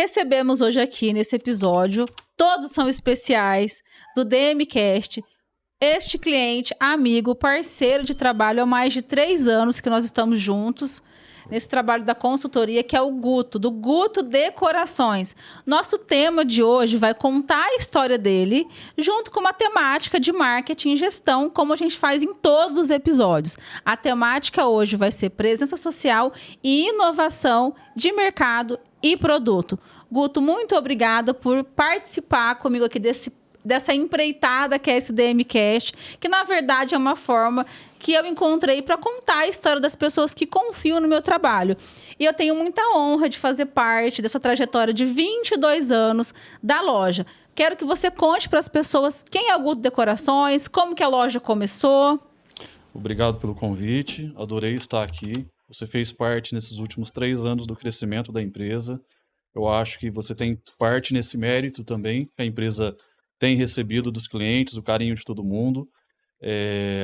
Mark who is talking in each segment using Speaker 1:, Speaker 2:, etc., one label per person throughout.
Speaker 1: Recebemos hoje aqui nesse episódio, todos são especiais, do DMCast, este cliente, amigo, parceiro de trabalho há mais de 3 anos que nós estamos juntos nesse trabalho da consultoria, que é o Guto, do Guto Decorações. Nosso tema de hoje vai contar a história dele, junto com uma temática de marketing e gestão, como a gente faz em todos os episódios. A temática hoje vai ser presença social e inovação de mercado e produto. Guto, muito obrigada por participar comigo aqui dessa empreitada que é esse DMCast, que na verdade é uma forma que eu encontrei para contar a história das pessoas que confiam no meu trabalho. E eu tenho muita honra de fazer parte dessa trajetória de 22 anos da loja. Quero que você conte para as pessoas quem é o Guto Decorações, como que a loja começou.
Speaker 2: Obrigado pelo convite, adorei estar aqui. Você fez parte nesses últimos 3 anos do crescimento da empresa. Eu acho que você tem parte nesse mérito também, que a empresa tem recebido dos clientes, o carinho de todo mundo.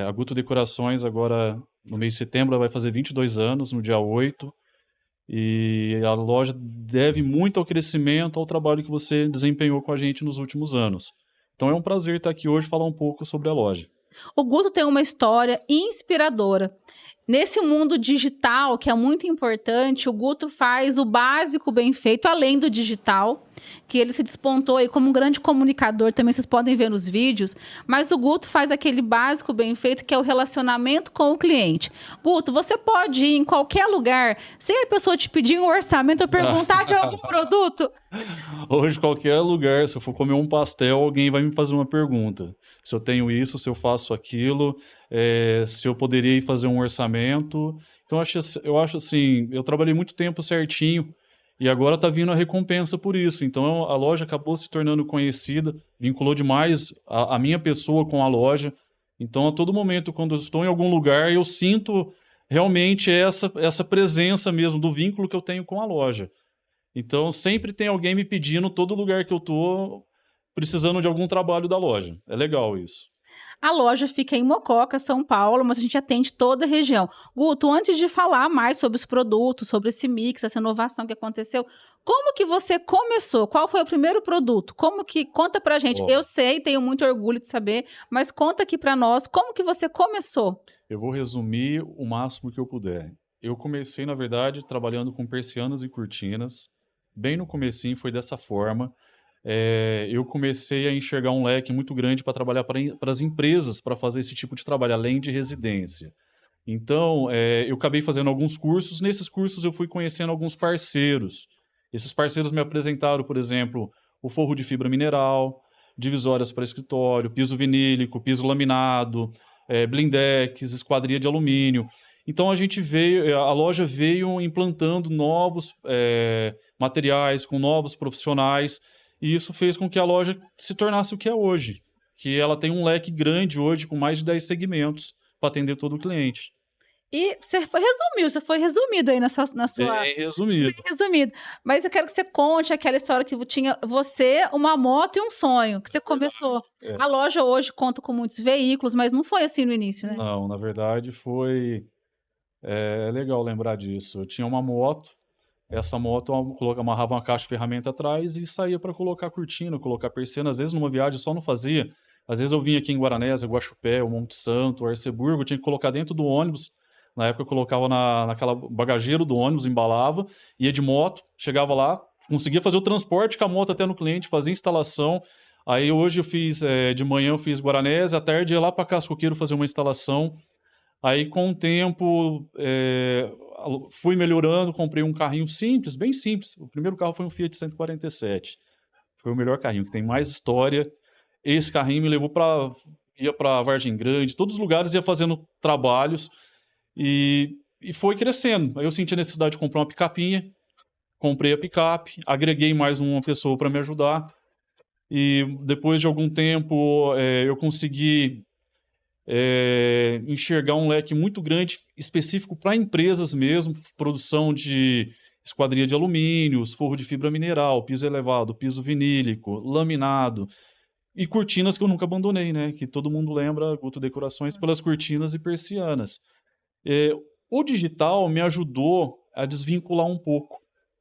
Speaker 2: A Guto Decorações agora, no mês de setembro, ela vai fazer 22 anos, no dia 8. E a loja deve muito ao crescimento, ao trabalho que você desempenhou com a gente nos últimos anos. Então é um prazer estar aqui hoje e falar um pouco sobre a loja.
Speaker 1: O Guto tem uma história inspiradora. Nesse mundo digital, que é muito importante, o Guto faz o básico bem feito, além do digital, que ele se despontou aí como um grande comunicador, também vocês podem ver nos vídeos, mas o Guto faz aquele básico bem feito, que é o relacionamento com o cliente. Guto, você pode ir em qualquer lugar, se a pessoa te pedir um orçamento ou perguntar de algum produto.
Speaker 2: Hoje, qualquer lugar, se eu for comer um pastel, alguém vai me fazer uma pergunta. Se eu tenho isso, se eu faço aquilo, se eu poderia ir fazer um orçamento. Então, eu acho assim, eu trabalhei muito tempo certinho e agora está vindo a recompensa por isso. Então, a loja acabou se tornando conhecida, vinculou demais a minha pessoa com a loja. Então, a todo momento, quando eu estou em algum lugar, eu sinto realmente essa presença mesmo do vínculo que eu tenho com a loja. Então, sempre tem alguém me pedindo, todo lugar que eu tô, precisando de algum trabalho da loja. É legal isso.
Speaker 1: A loja fica em Mococa, São Paulo, mas a gente atende toda a região. Guto, antes de falar mais sobre os produtos, sobre esse mix, essa inovação que aconteceu, como que você começou? Qual foi o primeiro produto? Conta pra gente.
Speaker 2: Ó,
Speaker 1: Eu sei, tenho muito orgulho de saber, mas conta aqui pra nós, como que você começou?
Speaker 2: eu vou resumir o máximo que eu puder. Eu comecei, na verdade, trabalhando com persianas e cortinas. Bem no comecinho foi dessa forma. Eu comecei a enxergar um leque muito grande para trabalhar para as empresas, para fazer esse tipo de trabalho, além de residência. Então, eu acabei fazendo alguns cursos. Nesses cursos, eu fui conhecendo alguns parceiros. Esses parceiros me apresentaram, por exemplo, o forro de fibra mineral, divisórias para escritório, piso vinílico, piso laminado, blindex, esquadria de alumínio. Então, a loja veio implantando novos materiais, com novos profissionais, e isso fez com que a loja se tornasse o que é hoje, que ela tem um leque grande hoje, com mais de 10 segmentos, para atender todo o cliente.
Speaker 1: E você foi resumido aí na sua.
Speaker 2: Bem resumido.
Speaker 1: Resumido. Mas eu quero que você conte aquela história que tinha você, uma moto e um sonho, que você começou.
Speaker 2: É.
Speaker 1: A loja hoje conta com muitos veículos, mas não foi assim no início, né?
Speaker 2: Não, na verdade foi. É legal lembrar disso. Eu tinha uma moto, essa moto eu amarrava uma caixa de ferramenta atrás e saía para colocar cortina, colocar persiana. Às vezes numa viagem eu só não fazia. Às vezes eu vinha aqui em Guaranésia, Guaxupé, o Monte Santo, Arceburgo, eu tinha que colocar dentro do ônibus. Na época eu colocava naquela bagageiro do ônibus, embalava, ia de moto, chegava lá, conseguia fazer o transporte com a moto até no cliente, fazia instalação. Aí hoje de manhã eu fiz Guaranésia, à tarde ia lá para Cascoqueiro fazer uma instalação. Aí com o tempo fui melhorando, comprei um carrinho simples, bem simples. O primeiro carro foi um Fiat 147. Foi o melhor carrinho, que tem mais história. Esse carrinho me levou ia para Vargem Grande, todos os lugares ia fazendo trabalhos e foi crescendo. Aí eu senti a necessidade de comprar uma picapinha, comprei a picape, agreguei mais uma pessoa para me ajudar. E depois de algum tempo eu consegui enxergar um leque muito grande, específico para empresas mesmo, produção de esquadria de alumínios, forro de fibra mineral, piso elevado, piso vinílico, laminado e cortinas que eu nunca abandonei, né? Que todo mundo lembra Guto Decorações pelas cortinas e persianas. O digital me ajudou a desvincular um pouco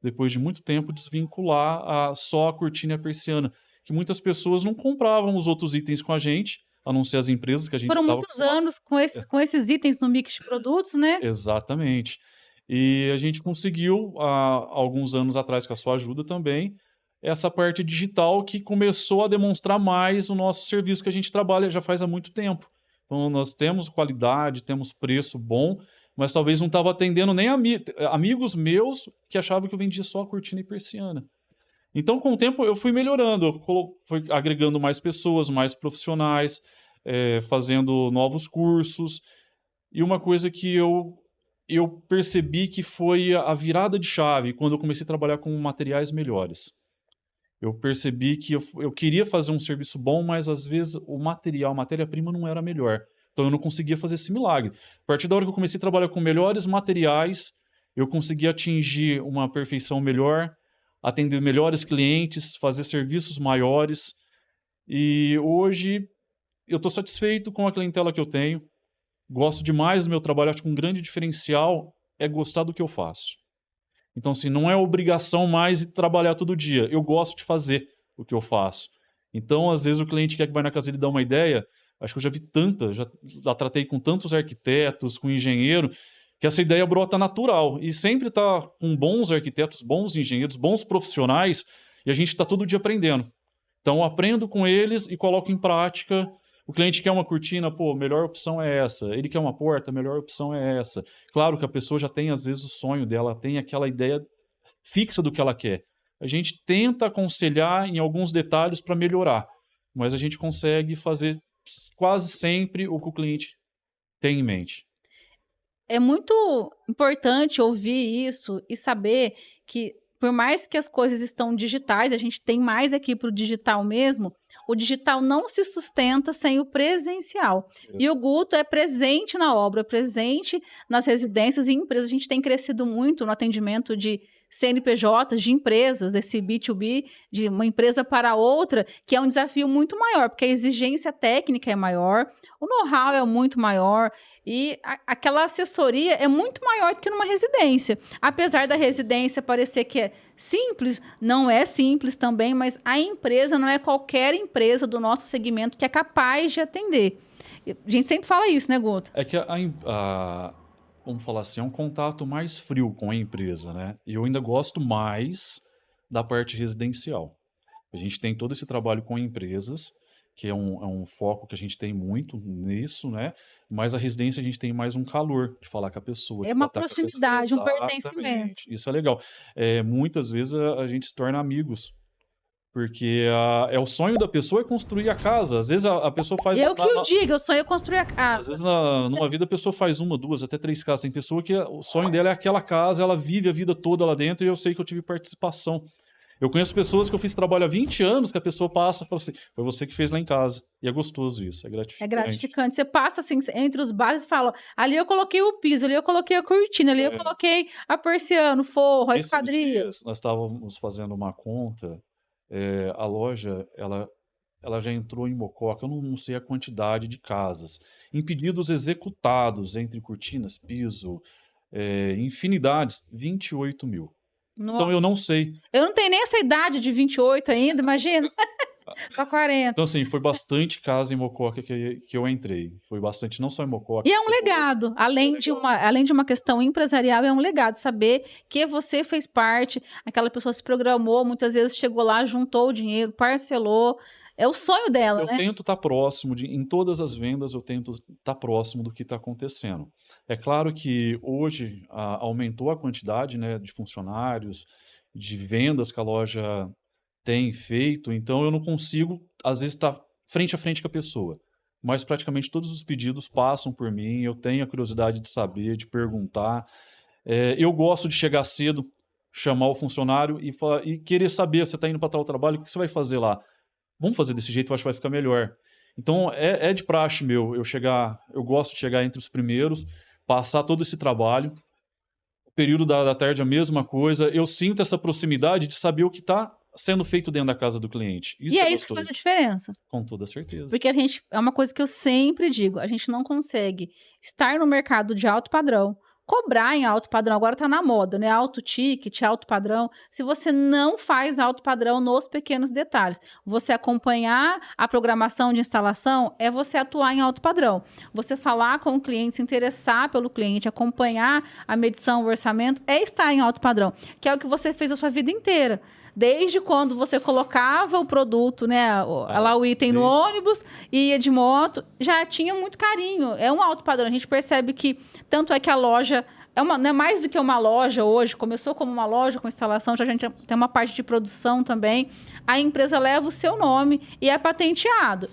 Speaker 2: depois de muito tempo, desvincular só a cortina e a persiana, que muitas pessoas não compravam os outros itens com a gente, a não ser as empresas que a gente já
Speaker 1: Foram
Speaker 2: estava
Speaker 1: muitos anos com esses itens no mix de produtos, né?
Speaker 2: exatamente. E a gente conseguiu, há alguns anos atrás, com a sua ajuda também, essa parte digital que começou a demonstrar mais o nosso serviço que a gente trabalha já faz há muito tempo. Então, nós temos qualidade, temos preço bom, mas talvez não estava atendendo nem amigos meus que achavam que eu vendia só cortina e persiana. Então, com o tempo, eu fui melhorando, eu fui agregando mais pessoas, mais profissionais, fazendo novos cursos. E uma coisa que eu percebi que foi a virada de chave quando eu comecei a trabalhar com materiais melhores. Eu percebi que eu queria fazer um serviço bom, mas às vezes o material, a matéria-prima não era melhor. Então eu não conseguia fazer esse milagre. A partir da hora que eu comecei a trabalhar com melhores materiais, eu consegui atingir uma perfeição melhor, atender melhores clientes, fazer serviços maiores. E hoje eu estou satisfeito com a clientela que eu tenho. Gosto demais do meu trabalho, acho que um grande diferencial é gostar do que eu faço. Então, assim, não é obrigação mais de trabalhar todo dia. Eu gosto de fazer o que eu faço. Então, às vezes, o cliente quer que vai na casa dele dar uma ideia. Acho que eu já vi tanta, já tratei com tantos arquitetos, com engenheiro, que essa ideia brota natural. E sempre está com bons arquitetos, bons engenheiros, bons profissionais, e a gente está todo dia aprendendo. Então, eu aprendo com eles e coloco em prática. O cliente quer uma cortina, pô, melhor opção é essa. Ele quer uma porta, a melhor opção é essa. Claro que a pessoa já tem, às vezes, o sonho dela, tem aquela ideia fixa do que ela quer. A gente tenta aconselhar em alguns detalhes para melhorar, mas a gente consegue fazer quase sempre o que o cliente tem em mente.
Speaker 1: É muito importante ouvir isso e saber que, por mais que as coisas estão digitais, a gente tem mais aqui para o digital mesmo, o digital não se sustenta sem o presencial. E o Guto é presente na obra, presente nas residências e empresas. A gente tem crescido muito no atendimento de CNPJs, de empresas, desse B2B, de uma empresa para outra, que é um desafio muito maior, porque a exigência técnica é maior, o know-how é muito maior, e aquela assessoria é muito maior do que numa residência. Apesar da residência parecer que é simples, não é simples também, mas a empresa não é qualquer empresa do nosso segmento que é capaz de atender. A gente sempre fala isso, né, Guto?
Speaker 2: É que vamos falar assim, é um contato mais frio com a empresa, né? E eu ainda gosto mais da parte residencial. A gente tem todo esse trabalho com empresas, que é um foco que a gente tem muito nisso, né? Mas a residência a gente tem mais um calor de falar com a pessoa,
Speaker 1: É
Speaker 2: de
Speaker 1: uma
Speaker 2: tratar com a pessoa.
Speaker 1: proximidade, um pertencimento.
Speaker 2: Exatamente, isso é legal. Muitas vezes a gente se torna amigos, porque é o sonho da pessoa é construir a casa. Às vezes a pessoa faz...
Speaker 1: Eu que o digo, eu sonho construir a
Speaker 2: Às
Speaker 1: casa.
Speaker 2: vezes, numa vida, a pessoa faz uma, duas, até três casas. Tem pessoa que o sonho dela é aquela casa, ela vive a vida toda lá dentro e eu sei que eu tive participação. Eu conheço pessoas que eu fiz trabalho há 20 anos que a pessoa passa e fala assim, foi você que fez lá em casa. E é gostoso isso, é gratificante.
Speaker 1: É gratificante. Você passa assim, entre os bares e fala, ali eu coloquei o piso, ali eu coloquei a cortina, ali eu coloquei a persiana, o forro, a esquadria.
Speaker 2: Dias, nós estávamos fazendo uma conta, a loja, ela já entrou em Mococa, eu não sei a quantidade de casas, em pedidos executados entre cortinas, piso, infinidades, 28 mil. Então eu
Speaker 1: Nossa.
Speaker 2: não sei.
Speaker 1: Eu não tenho nem essa idade de 28 ainda, imagina. Pra 40.
Speaker 2: Então, assim, foi bastante casa em Mococa que eu entrei. Foi bastante, não só em Mococa.
Speaker 1: E é um legado, além de uma questão empresarial, é um legado saber que você fez parte, aquela pessoa se programou, muitas vezes chegou lá, juntou o dinheiro, parcelou. É o sonho dela,
Speaker 2: Eu
Speaker 1: né?
Speaker 2: tento estar próximo, em todas as vendas, eu tento estar próximo do que está acontecendo. É claro que hoje aumentou a quantidade, né, de funcionários, de vendas que a loja tem feito, então eu não consigo, às vezes, estar frente a frente com a pessoa. Mas praticamente todos os pedidos passam por mim, eu tenho a curiosidade de saber, de perguntar. Eu gosto de chegar cedo, chamar o funcionário e querer saber, você está indo para tal trabalho, o que você vai fazer lá? Vamos fazer desse jeito, eu acho que vai ficar melhor. Então, é de praxe meu, eu gosto de chegar entre os primeiros, passar todo esse trabalho, o período da tarde a mesma coisa, eu sinto essa proximidade de saber o que está sendo feito dentro da casa do cliente. Isso
Speaker 1: E
Speaker 2: é
Speaker 1: é isso que faz a
Speaker 2: gostoso,
Speaker 1: diferença.
Speaker 2: com toda certeza.
Speaker 1: Porque é uma coisa que eu sempre digo, a gente não consegue estar no mercado de alto padrão, cobrar em alto padrão. Agora tá na moda, né? Alto ticket, alto padrão. Se você não faz alto padrão nos pequenos detalhes, você acompanhar a programação de instalação é você atuar em alto padrão. Você falar com o cliente, se interessar pelo cliente, acompanhar a medição, o orçamento, é estar em alto padrão, que é o que você fez a sua vida inteira. Desde quando você colocava o produto, né, lá o item no ônibus, ia de moto, já tinha muito carinho. É um alto padrão. A gente percebe que, tanto é que a loja não é mais do que uma loja hoje, começou como uma loja com instalação, já a gente tem uma parte de produção também. A empresa leva o seu nome e é patenteado.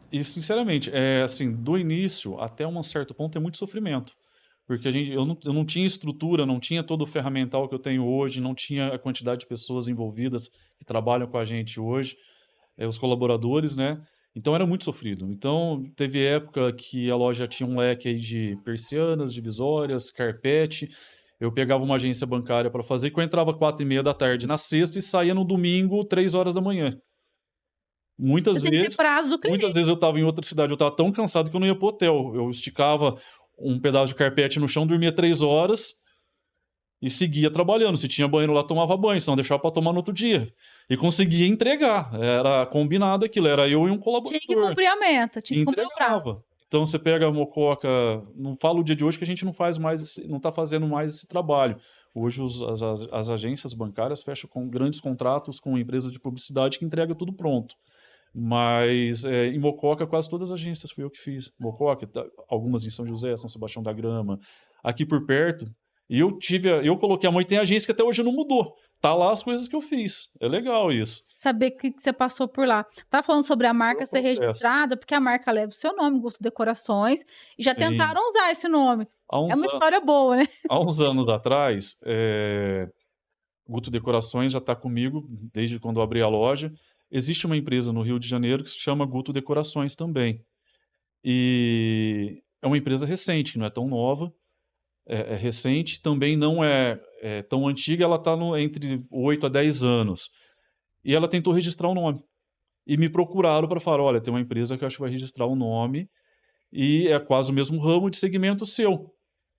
Speaker 2: E, sinceramente, assim, do início até um certo ponto é muito sofrimento. Porque eu não tinha estrutura, não tinha todo o ferramental que eu tenho hoje, não tinha a quantidade de pessoas envolvidas que trabalham com a gente hoje, os colaboradores, né? Então era muito sofrido. Então teve época que a loja tinha um leque aí de persianas, divisórias, carpete. Eu pegava uma agência bancária para fazer, que eu entrava 4h30 da tarde na sexta e saía no domingo, 3 horas da manhã.
Speaker 1: Você tem que ter prazo do cliente.
Speaker 2: Muitas vezes eu estava em outra cidade, eu estava tão cansado que eu não ia pro hotel. Eu esticava um pedaço de carpete no chão, dormia 3 horas e seguia trabalhando. Se tinha banheiro lá, tomava banho, senão deixava para tomar no outro dia. E conseguia entregar. Era combinado aquilo, era eu e um colaborador.
Speaker 1: Tinha que cumprir a meta, tinha que cumprir o prazo.
Speaker 2: Entregava. Então você pega a Mococa, não fala o dia de hoje que a gente não faz mais, não está fazendo mais esse trabalho. Hoje as agências bancárias fecham com grandes contratos com empresas de publicidade que entrega tudo pronto. Mas em Mococa, quase todas as agências fui eu que fiz. Mococa, algumas em São José, São Sebastião da Grama, aqui por perto. E eu coloquei a mão e tem agência que até hoje não mudou. Tá lá as coisas que eu fiz. É legal isso.
Speaker 1: Saber que você passou por lá. Tá falando sobre a marca ser registrada, porque a marca leva o seu nome, Guto Decorações, e já tentaram usar esse nome. É uma história boa, né?
Speaker 2: Há uns anos atrás, Guto Decorações já está comigo desde quando eu abri a loja. Existe uma empresa no Rio de Janeiro que se chama Guto Decorações também. E é uma empresa recente, não é tão nova. É recente, também não é tão antiga, ela está entre 8 a 10 anos. E ela tentou registrar o nome. E me procuraram para falar, olha, tem uma empresa que eu acho que vai registrar o nome e é quase o mesmo ramo de segmento seu.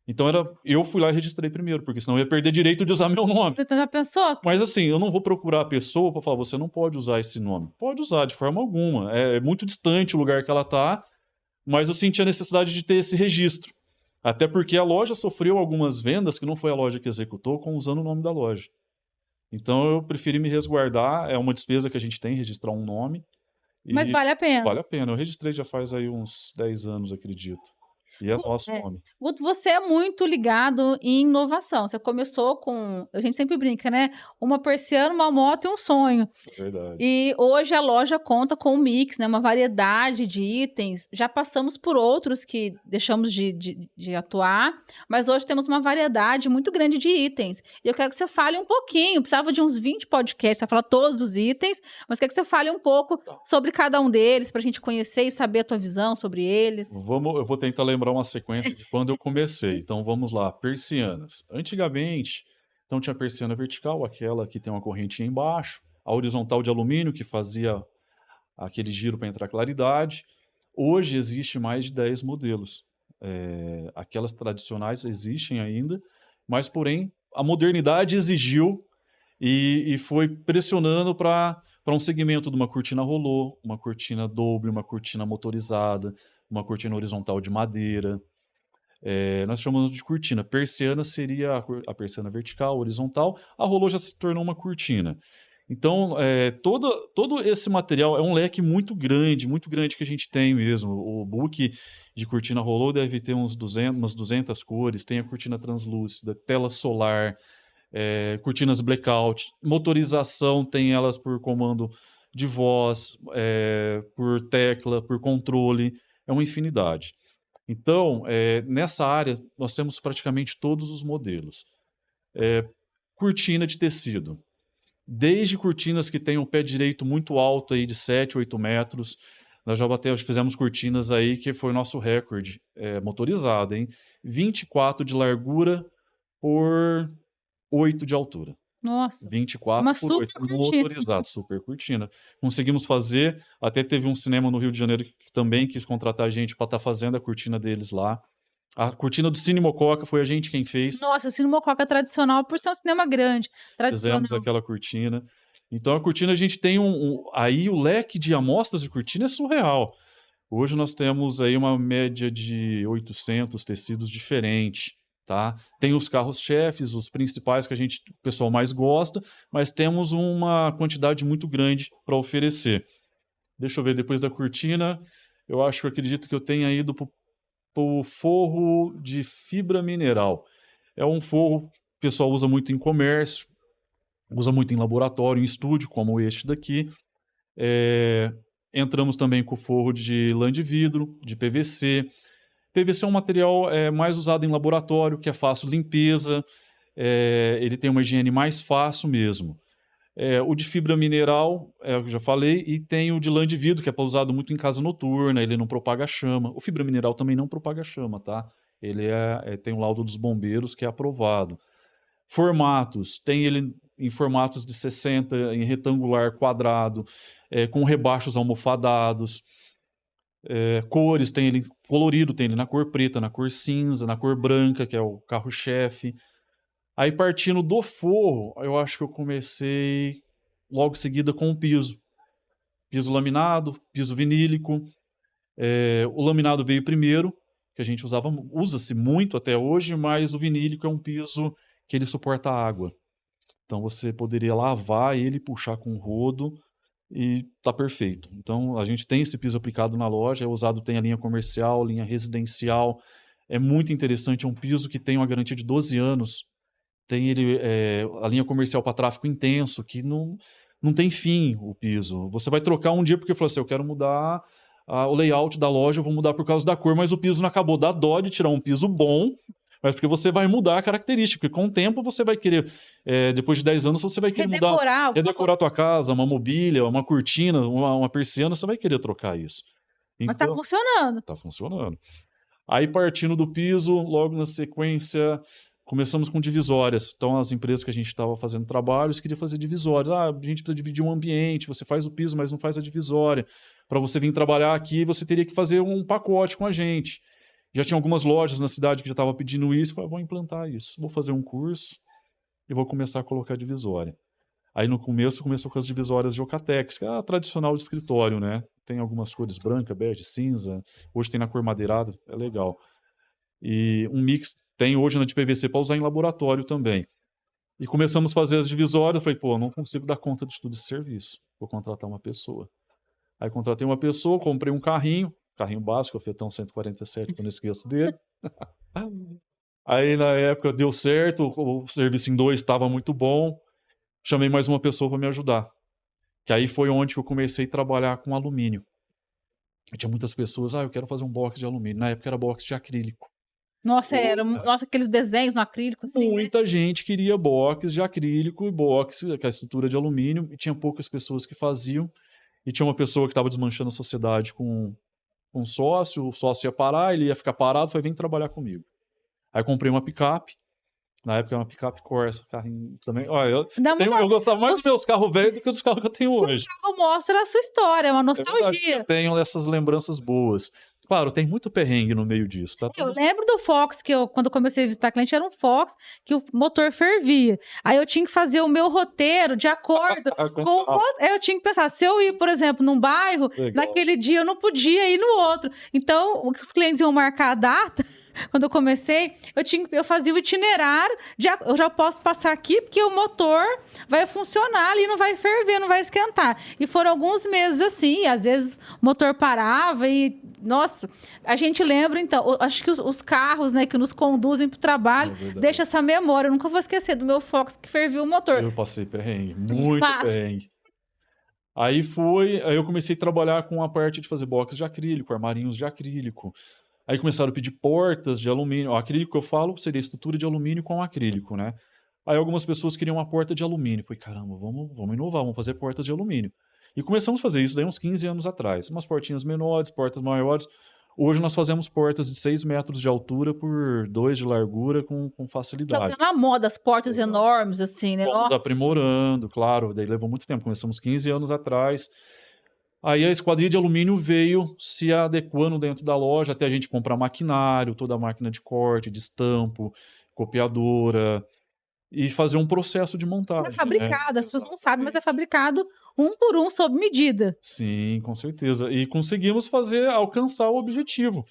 Speaker 2: Então eu fui lá e registrei primeiro, porque senão eu ia perder direito de usar meu nome.
Speaker 1: Você já pensou?
Speaker 2: Mas assim, eu não vou procurar a pessoa para falar, você não pode usar esse nome. Pode usar, de forma alguma. É muito distante o lugar que ela está, mas eu senti a necessidade de ter esse registro. Até porque a loja sofreu algumas vendas que não foi a loja que executou usando o nome da loja. Então eu preferi me resguardar, é uma despesa que a gente tem, registrar um nome.
Speaker 1: Mas vale a pena.
Speaker 2: Vale a pena. Eu registrei já faz aí uns 10 anos, acredito. E é nosso nome.
Speaker 1: Guto, você é muito ligado em inovação. Você começou com, a gente sempre brinca, né? Uma persiana, uma moto e um sonho.
Speaker 2: Verdade.
Speaker 1: E hoje a loja conta com um mix, né? Uma variedade de itens. Já passamos por outros que deixamos de atuar, mas hoje temos uma variedade muito grande de itens. E eu quero que você fale um pouquinho, precisava de uns 20 podcasts para falar todos os itens, mas quero que você fale um pouco sobre cada um deles, para a gente conhecer e saber a tua visão sobre eles.
Speaker 2: Eu vou tentar lembrar uma sequência de quando eu comecei. Então vamos lá, persianas. Antigamente, então tinha a persiana vertical, aquela que tem uma correntinha embaixo, a horizontal de alumínio, que fazia aquele giro para entrar claridade. Hoje existe mais de 10 modelos. Aquelas tradicionais existem ainda, mas porém a modernidade exigiu e foi pressionando para um segmento de uma cortina rolô, uma cortina doble, uma cortina motorizada, uma cortina horizontal de madeira. Nós chamamos de cortina. Persiana seria a persiana vertical, horizontal. A rolô já se tornou uma cortina. Então, todo esse material é um leque muito grande que a gente tem mesmo. O book de cortina rolô deve ter umas 200 cores. Tem a cortina translúcida, tela solar, cortinas blackout. Motorização tem elas por comando de voz, por tecla, por controle. É uma infinidade. Então, nessa área, nós temos praticamente todos os modelos. Cortina de tecido. Desde cortinas que têm um pé direito muito alto, aí de 7, 8 metros. Nós já fizemos cortinas aí que foi o nosso recorde motorizado, hein? 24 de largura por 8 de altura.
Speaker 1: Nossa,
Speaker 2: 24
Speaker 1: uma
Speaker 2: por 8, motorizado, super cortina. Conseguimos fazer, até teve um cinema no Rio de Janeiro que também quis contratar a gente para estar fazendo a cortina deles lá. A cortina do Cine Mococa foi a gente quem fez.
Speaker 1: Nossa, o Cine Mococa é tradicional por ser um cinema grande. Tradicional.
Speaker 2: Fizemos aquela cortina. Então, a cortina, a gente tem aí o leque de amostras de cortina é surreal. Hoje nós temos aí uma média de 800 tecidos diferentes, tá? Tem os carros-chefes, os principais que o pessoal mais gosta, mas temos uma quantidade muito grande para oferecer. Deixa eu ver, depois da cortina, acredito que eu tenha ido para o forro de fibra mineral. É um forro que o pessoal usa muito em comércio, usa muito em laboratório, em estúdio, como este daqui. Entramos também com o forro de lã de vidro, de PVC. PVC é um material mais usado em laboratório, que é fácil limpeza, ele tem uma higiene mais fácil mesmo. O de fibra mineral, eu já falei, e tem o de lã de vidro, que é usado muito em casa noturna, ele não propaga chama. O fibra mineral também não propaga chama, tá? Ele tem um laudo dos bombeiros que é aprovado. Formatos, tem ele em formatos de 60, em retangular, quadrado, com rebachos almofadados. Cores, tem ele colorido, tem ele na cor preta, na cor cinza, na cor branca, que é o carro-chefe. Aí partindo do forro, eu acho que eu comecei logo em seguida com o piso. Piso laminado, piso vinílico. O laminado veio primeiro, que a gente usa-se muito até hoje, mas o vinílico é um piso que ele suporta água. Então você poderia lavar ele, puxar com o rodo e tá perfeito. Então a gente tem esse piso aplicado na loja, tem a linha comercial, linha residencial. É muito interessante, é um piso que tem uma garantia de 12 anos. Tem a linha comercial para tráfego intenso, que não tem fim o piso. Você vai trocar um dia porque falou assim, eu quero mudar o layout da loja, eu vou mudar por causa da cor, mas o piso não acabou. Dá dó de tirar um piso bom, mas porque você vai mudar a característica, porque com o tempo você vai querer, depois de 10 anos, você vai querer redecorar a tua casa, uma mobília, uma cortina, uma persiana, você vai querer trocar isso.
Speaker 1: Mas tá funcionando.
Speaker 2: Tá funcionando. Aí partindo do piso, logo na sequência, começamos com divisórias. Então as empresas que a gente estava fazendo trabalhos queriam fazer divisórias. A gente precisa dividir um ambiente, você faz o piso, mas não faz a divisória. Para você vir trabalhar aqui, você teria que fazer um pacote com a gente. Já tinha algumas lojas na cidade que já estavam pedindo isso. Falei, vou implantar isso. Vou fazer um curso e vou começar a colocar divisória. Aí no começo, começou com as divisórias de Ocatex, que é a tradicional de escritório, né? Tem algumas cores branca, bege, cinza. Hoje tem na cor madeirada, é legal. E um mix tem hoje na de PVC para usar em laboratório também. E começamos a fazer as divisórias. Falei, não consigo dar conta de tudo esse serviço. Vou contratar uma pessoa. Aí contratei uma pessoa, comprei um carrinho básico, o Fiatão 147, que eu não esqueço dele. Aí na época deu certo, o serviço em 2 estava muito bom. Chamei mais uma pessoa para me ajudar. Que aí foi onde eu comecei a trabalhar com alumínio. E tinha muitas pessoas, eu quero fazer um box de alumínio. Na época era box de acrílico.
Speaker 1: Nossa, aqueles desenhos no acrílico, assim,
Speaker 2: Muita gente queria box de acrílico e box com a estrutura de alumínio, e tinha poucas pessoas que faziam. E tinha uma pessoa que estava desmanchando a sociedade com um sócio, o sócio ia parar, ele ia ficar parado, foi vem trabalhar comigo. Aí eu comprei uma picape. Na época era uma picape Corsa, carrinho também. Olha, eu gostava mais dos meus carros velhos do que dos carros que eu tenho hoje.
Speaker 1: O carro mostra a sua história, é uma nostalgia.
Speaker 2: Eu tenho essas lembranças boas. Claro, tem muito perrengue no meio disso. Tá
Speaker 1: Eu lembro do Fox, quando eu comecei a visitar cliente, era um Fox, que o motor fervia. Aí eu tinha que fazer o meu roteiro de acordo com eu tinha que pensar, se eu ir, por exemplo, num bairro, naquele dia eu não podia ir no outro. Então, os clientes iam marcar a data. Quando eu comecei, eu fazia o itinerário, eu já posso passar aqui, porque o motor vai funcionar ali, não vai ferver, não vai esquentar. E foram alguns meses assim, às vezes o motor parava e, nossa, a gente lembra, então, acho que os carros, né, que nos conduzem para o trabalho, deixa essa memória. Eu nunca vou esquecer do meu Fox que ferviu o motor.
Speaker 2: Eu passei perrengue, muito perrengue. Aí eu comecei a trabalhar com a parte de fazer box de acrílico, armarinhos de acrílico. Aí começaram a pedir portas de alumínio. O acrílico que eu falo seria estrutura de alumínio com acrílico, né? Aí algumas pessoas queriam uma porta de alumínio. Falei, caramba, vamos inovar, vamos fazer portas de alumínio. E começamos a fazer isso daí uns 15 anos atrás. Umas portinhas menores, portas maiores. Hoje nós fazemos portas de 6 metros de altura por 2 de largura com facilidade.
Speaker 1: Que é na moda, as portas enormes, assim, né?
Speaker 2: Fomos aprimorando, claro. Daí levou muito tempo. Começamos 15 anos atrás. Aí a esquadria de alumínio veio se adequando dentro da loja até a gente comprar maquinário, toda a máquina de corte, de estampo, copiadora e fazer um processo de
Speaker 1: É
Speaker 2: montagem, né.
Speaker 1: fabricado, as pessoas não sabem, mas é
Speaker 2: Exatamente.
Speaker 1: fabricado um por um, sob medida.
Speaker 2: Sim, com certeza. E conseguimos alcançar o objetivo.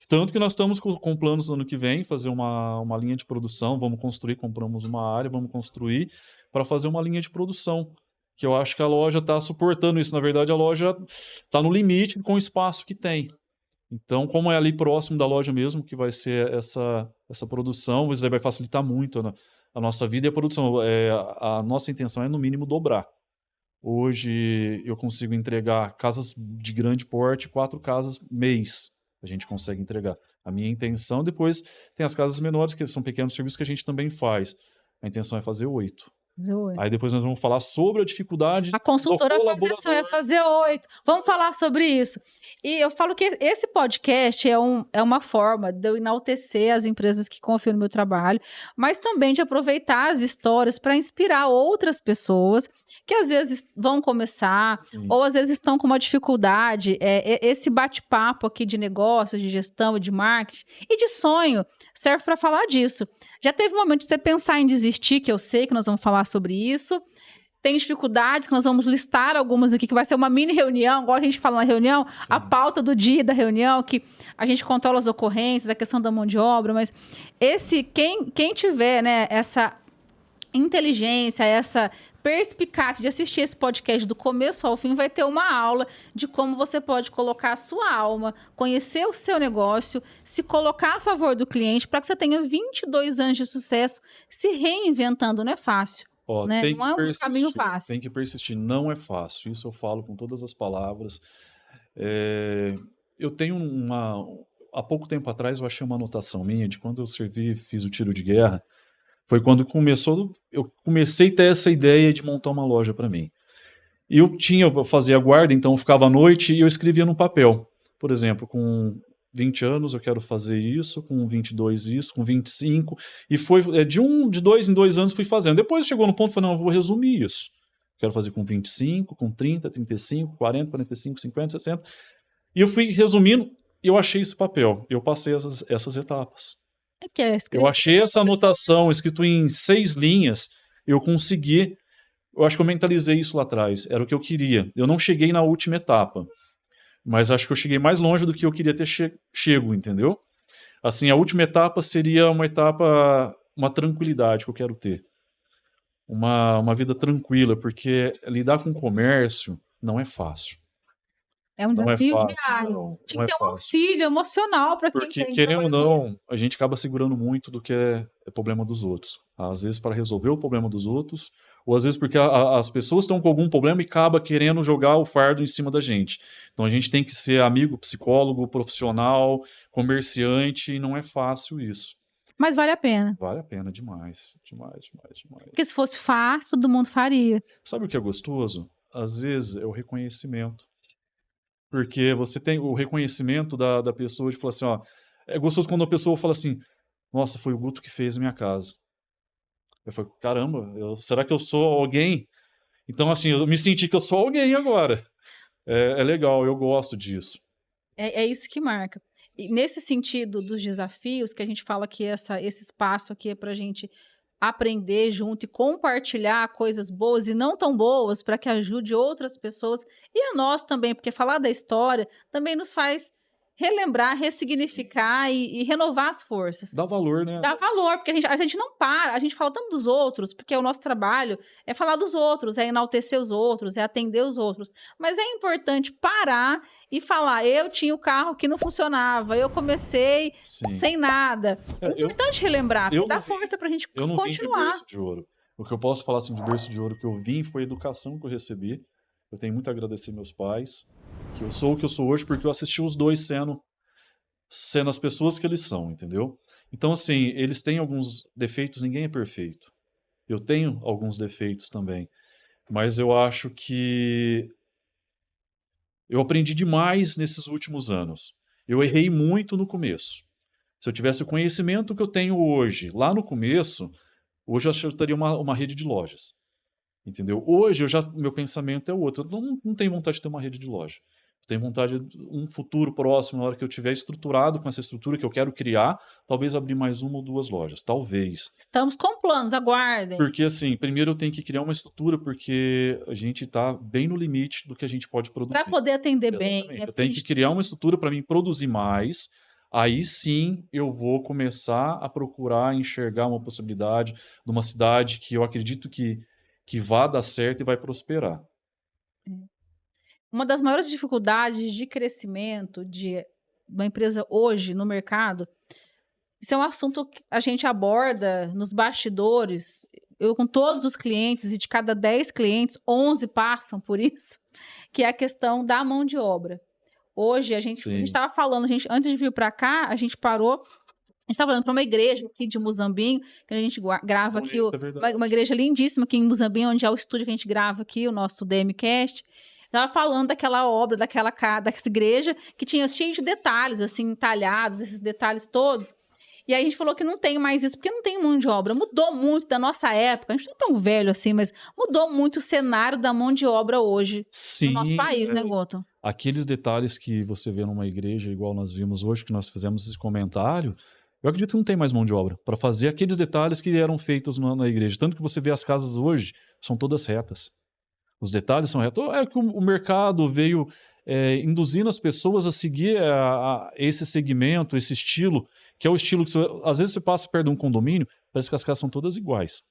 Speaker 2: Tanto que nós estamos com planos no ano que vem, fazer uma linha de produção, vamos construir, compramos uma área, vamos construir para fazer uma linha de produção, que eu acho que a loja está suportando isso. Na verdade, a loja está no limite com o espaço que tem. Então, como é ali próximo da loja mesmo que vai ser essa produção, isso daí vai facilitar muito a nossa vida e a produção. A nossa intenção é, no mínimo, dobrar. Hoje eu consigo entregar casas de grande porte, 4 casas mês, a gente consegue entregar. A minha intenção depois tem as casas menores, que são pequenos serviços que a gente também faz. A intenção é fazer 8.
Speaker 1: Zoe.
Speaker 2: Aí depois nós vamos falar sobre a dificuldade
Speaker 1: A
Speaker 2: do
Speaker 1: consultora faz isso, eu ia
Speaker 2: colaborador.
Speaker 1: fazer 8. Vamos falar sobre isso. E eu falo que esse podcast é uma forma de eu enaltecer as empresas que confiam no meu trabalho, mas também de aproveitar as histórias para inspirar outras pessoas que às vezes vão começar
Speaker 2: Sim.
Speaker 1: ou às vezes estão com uma dificuldade. Esse bate-papo aqui de negócios, de gestão, de marketing e de sonho serve para falar disso. Já teve um momento de você pensar em desistir, que eu sei que nós vamos falar sobre isso. Tem dificuldades, que nós vamos listar algumas aqui, que vai ser uma mini reunião, agora a gente fala na reunião, a
Speaker 2: Sim.
Speaker 1: pauta do dia da reunião, que a gente controla as ocorrências, a questão da mão de obra, mas quem tiver, né, essa inteligência, essa perspicácia de assistir esse podcast do começo ao fim, vai ter uma aula de como você pode colocar a sua alma, conhecer o seu negócio, se colocar a favor do cliente, para que você tenha 22 anos de sucesso se reinventando. Não é fácil,
Speaker 2: Ó,
Speaker 1: né?
Speaker 2: tem
Speaker 1: Não
Speaker 2: que
Speaker 1: é um caminho
Speaker 2: persistir,
Speaker 1: fácil.
Speaker 2: tem que persistir. Não é fácil, isso eu falo com todas as palavras. Eu tenho há pouco tempo atrás eu achei uma anotação minha de quando eu fiz o tiro de guerra, foi quando eu comecei a ter essa ideia de montar uma loja para mim. E eu fazia guarda, então eu ficava à noite e eu escrevia no papel. Por exemplo, com 20 anos eu quero fazer isso, com 22 isso, com 25, e foi de 2 em 2 anos fui fazendo. Depois chegou no ponto, falei, não, eu vou resumir isso. Quero fazer com 25, com 30, 35, 40, 45, 50, 60. E eu fui resumindo, e eu achei esse papel. Eu passei essas etapas.
Speaker 1: É que é
Speaker 2: Eu
Speaker 1: escrito.
Speaker 2: achei essa anotação escrito em 6 linhas, eu consegui, eu acho que eu mentalizei isso lá atrás, era o que eu queria. Eu não cheguei na última etapa, mas acho que eu cheguei mais longe do que eu queria ter chego, entendeu? Assim, a última etapa seria uma tranquilidade que eu quero ter. Uma vida tranquila, porque lidar com comércio não é fácil.
Speaker 1: É um
Speaker 2: Não é
Speaker 1: desafio
Speaker 2: fácil,
Speaker 1: diário.
Speaker 2: não,
Speaker 1: Tinha
Speaker 2: não
Speaker 1: que
Speaker 2: é
Speaker 1: ter um
Speaker 2: fácil.
Speaker 1: auxílio emocional para quem
Speaker 2: Porque,
Speaker 1: tem
Speaker 2: querendo ou
Speaker 1: trabalho com isso.
Speaker 2: não, a gente acaba segurando muito do que é problema dos outros. Às vezes para resolver o problema dos outros, ou às vezes porque as pessoas estão com algum problema e acaba querendo jogar o fardo em cima da gente. Então a gente tem que ser amigo, psicólogo, profissional, comerciante, e não é fácil isso.
Speaker 1: Mas vale a pena.
Speaker 2: Vale a pena demais, demais, demais, demais.
Speaker 1: Porque se fosse fácil, todo mundo faria.
Speaker 2: Sabe o que é gostoso? Às vezes é o reconhecimento. Porque você tem o reconhecimento da pessoa de falar assim, ó, é gostoso quando a pessoa fala assim: "Nossa, foi o Guto que fez a minha casa". Eu falo: "Caramba, será que eu sou alguém?". Então, assim, eu me senti que eu sou alguém agora. É legal, eu gosto disso.
Speaker 1: É isso que marca. E nesse sentido dos desafios, que a gente fala que esse espaço aqui é para a gente aprender junto e compartilhar coisas boas e não tão boas para que ajude outras pessoas e a nós também, porque falar da história também nos faz relembrar, ressignificar e renovar as forças.
Speaker 2: Dá valor, né.
Speaker 1: Dá valor, porque a gente não para, a gente fala tanto dos outros, porque o nosso trabalho é falar dos outros, é enaltecer os outros, é atender os outros. Mas é importante parar e falar: eu tinha o carro que não funcionava, eu comecei
Speaker 2: Sim.
Speaker 1: sem nada. É
Speaker 2: É,
Speaker 1: importante relembrar,
Speaker 2: eu
Speaker 1: porque dá
Speaker 2: não vim
Speaker 1: força pra gente
Speaker 2: eu não vim de
Speaker 1: continuar.
Speaker 2: berço de ouro. O que eu posso falar, assim, de berço de ouro que eu vim foi a educação que eu recebi. Eu tenho muito a agradecer meus pais, que eu sou o que eu sou hoje, porque eu assisti os 2 sendo as pessoas que eles são, entendeu? Então, assim, eles têm alguns defeitos, ninguém é perfeito. Eu tenho alguns defeitos também, mas eu acho que eu aprendi demais nesses últimos anos. Eu errei muito no começo. Se eu tivesse o conhecimento que eu tenho hoje, lá no começo, hoje eu acho que eu teria uma rede de lojas. entendeu? Hoje, meu pensamento é outro. Eu não tenho vontade de ter uma rede de loja. Eu tenho vontade de um futuro próximo, na hora que eu tiver estruturado com essa estrutura que eu quero criar, talvez abrir mais uma ou duas lojas, talvez.
Speaker 1: Estamos com planos, aguardem.
Speaker 2: Porque assim, primeiro eu tenho que criar uma estrutura, porque a gente está bem no limite do que a gente pode
Speaker 1: Para
Speaker 2: produzir.
Speaker 1: poder atender bem,
Speaker 2: Exatamente.
Speaker 1: né?
Speaker 2: Eu
Speaker 1: Porque a
Speaker 2: tenho que
Speaker 1: gente
Speaker 2: criar uma estrutura para mim produzir mais. Aí sim eu vou começar a procurar enxergar uma possibilidade de uma cidade que eu acredito que vá dar certo e vai prosperar.
Speaker 1: uma das maiores dificuldades de crescimento de uma empresa hoje no mercado, isso é um assunto que a gente aborda nos bastidores. Eu com todos os clientes, e de cada 10 clientes, 11 passam por isso, que é a questão da mão de obra. Hoje a gente
Speaker 2: Sim,
Speaker 1: estava falando, antes de vir para cá, a gente parou, a gente estava falando para uma igreja aqui de Muzambinho, que a gente grava aqui,
Speaker 2: bonito, é verdade.
Speaker 1: uma igreja lindíssima aqui em Muzambinho, onde é o estúdio que a gente grava aqui, o nosso DMcast. Estava falando daquela obra, dessa igreja, que tinha cheio de detalhes, assim, entalhados, esses detalhes todos. E aí a gente falou que não tem mais isso, porque não tem mão de obra. Mudou muito da nossa época, a gente não é tão velho assim, mas mudou muito o cenário da mão de obra hoje no nosso
Speaker 2: Sim,
Speaker 1: país, né, Goto?
Speaker 2: aqueles detalhes que você vê numa igreja, igual nós vimos hoje, que nós fizemos esse comentário, eu acredito que não tem mais mão de obra para fazer aqueles detalhes que eram feitos na igreja. Tanto que você vê as casas hoje, são todas retas. Os detalhes são retos. É que o mercado veio induzindo as pessoas a seguir esse segmento, esse estilo, que é o estilo que às vezes você passa perto de um condomínio, parece que as casas são todas iguais.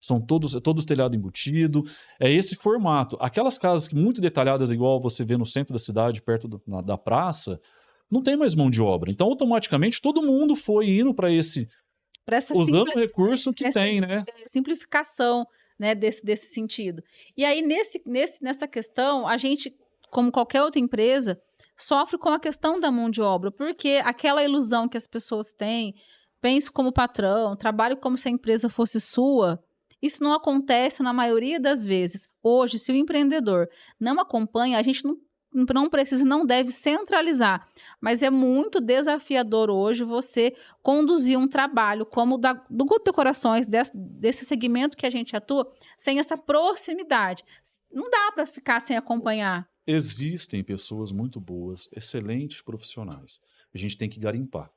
Speaker 2: São todos telhado embutido, é esse formato. Aquelas casas muito detalhadas, igual você vê no centro da cidade, perto da praça, não tem mais mão de obra. Então, automaticamente, todo mundo foi indo para esse,
Speaker 1: Para essa
Speaker 2: usando o
Speaker 1: simples,
Speaker 2: recurso que
Speaker 1: essa
Speaker 2: tem, né?
Speaker 1: simplificação, né, desse sentido. E aí, nessa questão, a gente, como qualquer outra empresa, sofre com a questão da mão de obra, porque aquela ilusão que as pessoas têm, pense como patrão, trabalhe como se a empresa fosse sua, isso não acontece na maioria das vezes. Hoje, se o empreendedor não acompanha, a gente não precisa e não deve centralizar, mas é muito desafiador hoje você conduzir um trabalho como do Guto Decorações, desse segmento que a gente atua, sem essa proximidade. Não dá para ficar sem acompanhar.
Speaker 2: Existem pessoas muito boas, excelentes profissionais. A gente tem que garimpar,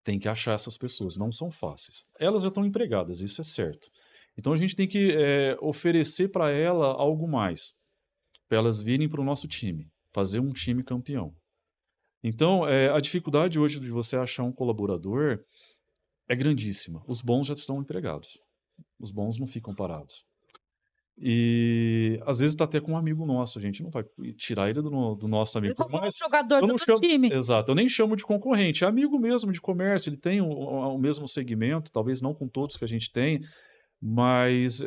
Speaker 2: tem que achar essas pessoas. Não são fáceis. Elas já estão empregadas, isso é certo. Então a gente tem que oferecer para ela algo mais, para elas virem para o nosso time, fazer um time campeão. Então, a dificuldade hoje de você achar um colaborador é grandíssima. Os bons já estão empregados. Os bons não ficam parados. E às vezes está até com um amigo nosso, a gente não vai tirar ele do nosso amigo.
Speaker 1: Ele
Speaker 2: Por
Speaker 1: roubou um
Speaker 2: mais,
Speaker 1: jogador
Speaker 2: eu
Speaker 1: do
Speaker 2: não
Speaker 1: outro
Speaker 2: chamo,
Speaker 1: time.
Speaker 2: exato, eu nem chamo de concorrente, é amigo mesmo de comércio, ele tem o mesmo segmento, talvez não com todos que a gente tem, mas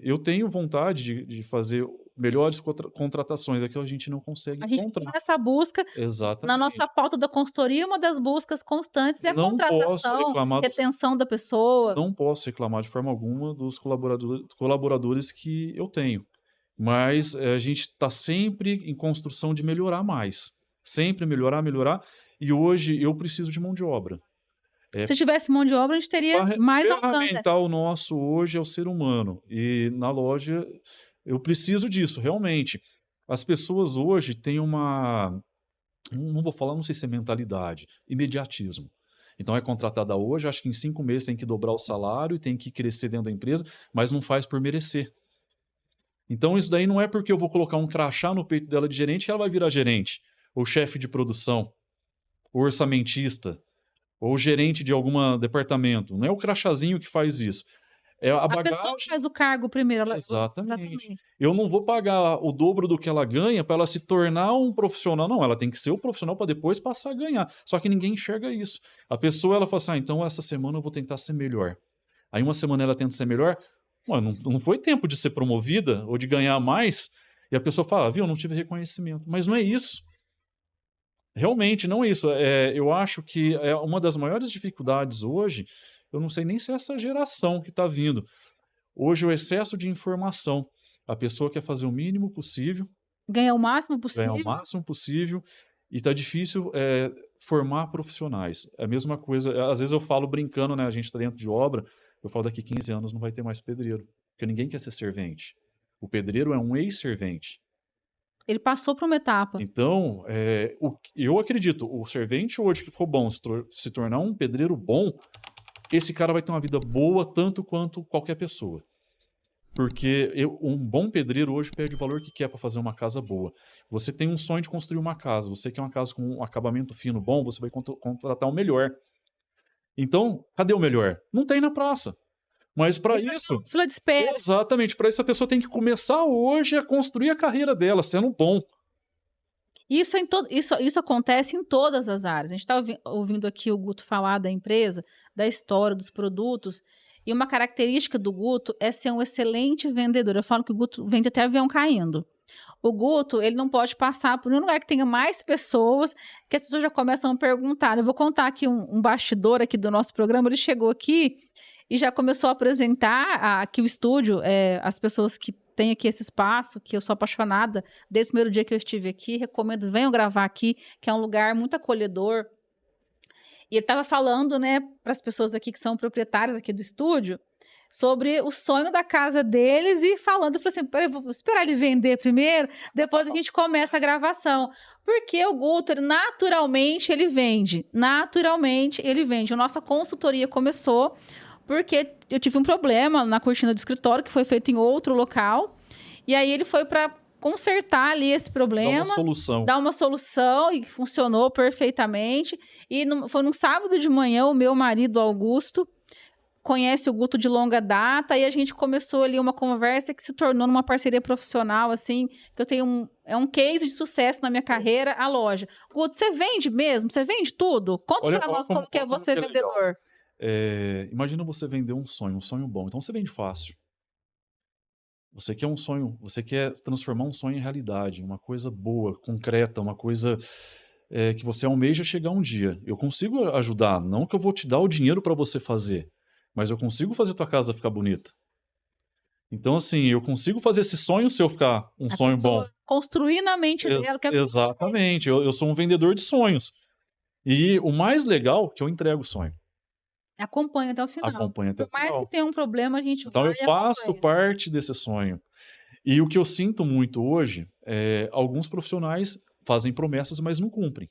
Speaker 2: eu tenho vontade de fazer melhores contratações, é que a gente não consegue
Speaker 1: A gente tem
Speaker 2: encontrar.
Speaker 1: essa busca, na nossa
Speaker 2: Exatamente.
Speaker 1: pauta da consultoria, uma das buscas constantes é a
Speaker 2: Não posso
Speaker 1: contratação,
Speaker 2: reclamar dos
Speaker 1: retenção da pessoa.
Speaker 2: Não posso reclamar de forma alguma dos colaboradores que eu tenho, mas, a gente está sempre em construção de melhorar mais, sempre melhorar, melhorar, e hoje eu preciso de mão de obra.
Speaker 1: Se tivesse mão de obra, a gente teria mais alcance.
Speaker 2: Ferramental nosso hoje é o ser humano, e na loja eu preciso disso, realmente. As pessoas hoje têm não vou falar, não sei se é mentalidade, imediatismo. Então é contratada hoje, acho que em 5 meses tem que dobrar o salário e tem que crescer dentro da empresa, mas não faz por merecer. Então isso daí não é porque eu vou colocar um crachá no peito dela de gerente que ela vai virar gerente, ou chefe de produção, ou orçamentista, ou gerente de algum departamento. Não é o crachazinho que faz isso. É a
Speaker 1: A pessoa
Speaker 2: bagagem.
Speaker 1: faz o cargo primeiro.
Speaker 2: Exatamente.
Speaker 1: Exatamente.
Speaker 2: Eu não vou pagar o dobro do que ela ganha para ela se tornar um profissional. Não, ela tem que ser o profissional para depois passar a ganhar. Só que ninguém enxerga isso. A pessoa ela fala assim: então essa semana eu vou tentar ser melhor. Aí uma semana ela tenta ser melhor. Ué, não foi tempo de ser promovida ou de ganhar mais. E a pessoa fala: viu, eu não tive reconhecimento. Mas não é isso. Realmente não é isso. Eu acho que é uma das maiores dificuldades hoje. Eu não sei nem se é essa geração que está vindo. Hoje, o excesso de informação. A pessoa quer fazer o mínimo possível,
Speaker 1: Ganhar o máximo
Speaker 2: ganhar o
Speaker 1: possível.
Speaker 2: máximo possível, e está difícil formar profissionais. É a mesma coisa, às vezes eu falo brincando, né? A gente está dentro de obra, eu falo daqui 15 anos não vai ter mais pedreiro. porque ninguém quer ser servente. O pedreiro é um ex-servente.
Speaker 1: Ele passou por uma etapa.
Speaker 2: Então, eu acredito, o servente hoje que for bom, se tornar um pedreiro bom, esse cara vai ter uma vida boa tanto quanto qualquer pessoa. Porque um bom pedreiro hoje perde o valor que quer para fazer uma casa boa. Você tem um sonho de construir uma casa, você quer uma casa com um acabamento fino bom, você vai contratar o melhor. Então, cadê o melhor? Não tem na praça. Mas para isso,
Speaker 1: Fila de espera.
Speaker 2: exatamente, para isso a pessoa tem que começar hoje a construir a carreira dela, sendo bom.
Speaker 1: Isso acontece em todas as áreas. A gente está ouvindo aqui o Guto falar da empresa, da história, dos produtos. E uma característica do Guto é ser um excelente vendedor. Eu falo que o Guto vende até avião caindo. O Guto, ele não pode passar por um lugar que tenha mais pessoas, que as pessoas já começam a perguntar. Eu vou contar aqui um bastidor aqui do nosso programa. Ele chegou aqui e já começou a apresentar aqui o estúdio, as pessoas que têm aqui esse espaço, que eu sou apaixonada desde o primeiro dia que eu estive aqui. Recomendo, venham gravar aqui, que é um lugar muito acolhedor. E ele estava falando, né, para as pessoas aqui que são proprietárias aqui do estúdio, sobre o sonho da casa deles e falando, eu falei assim, peraí, vou esperar ele vender primeiro, depois a gente começa a gravação. Porque o Guto, naturalmente ele vende. Naturalmente ele vende. A nossa consultoria começou porque eu tive um problema na cortina do escritório, que foi feito em outro local, e aí ele foi para consertar ali esse problema. Dar uma solução e funcionou perfeitamente. E foi num sábado de manhã, o meu marido, Augusto, conhece o Guto de longa data e a gente começou ali uma conversa que se tornou numa parceria profissional, assim, que eu tenho um case de sucesso na minha carreira, a loja. Guto, você vende mesmo? Você vende tudo? Conta para nós como que é você vendedor.
Speaker 2: Imagina você vender um sonho bom. Então você vende fácil. Você quer um sonho, você quer transformar um sonho em realidade, uma coisa boa, concreta, uma coisa que você almeja chegar um dia. Eu consigo ajudar, não que eu vou te dar o dinheiro para você fazer, mas eu consigo fazer tua casa ficar bonita. Então, assim, eu consigo fazer esse sonho seu ficar um sonho bom.
Speaker 1: Construir na mente dela.
Speaker 2: Exatamente, eu sou um vendedor de sonhos. E o mais legal é que eu entrego o sonho.
Speaker 1: Acompanha até o final.
Speaker 2: Acompanha até o final.
Speaker 1: Por mais que tenha um problema, a gente
Speaker 2: então eu faço parte desse sonho. E o que eu sinto muito hoje é alguns profissionais fazem promessas, mas não cumprem.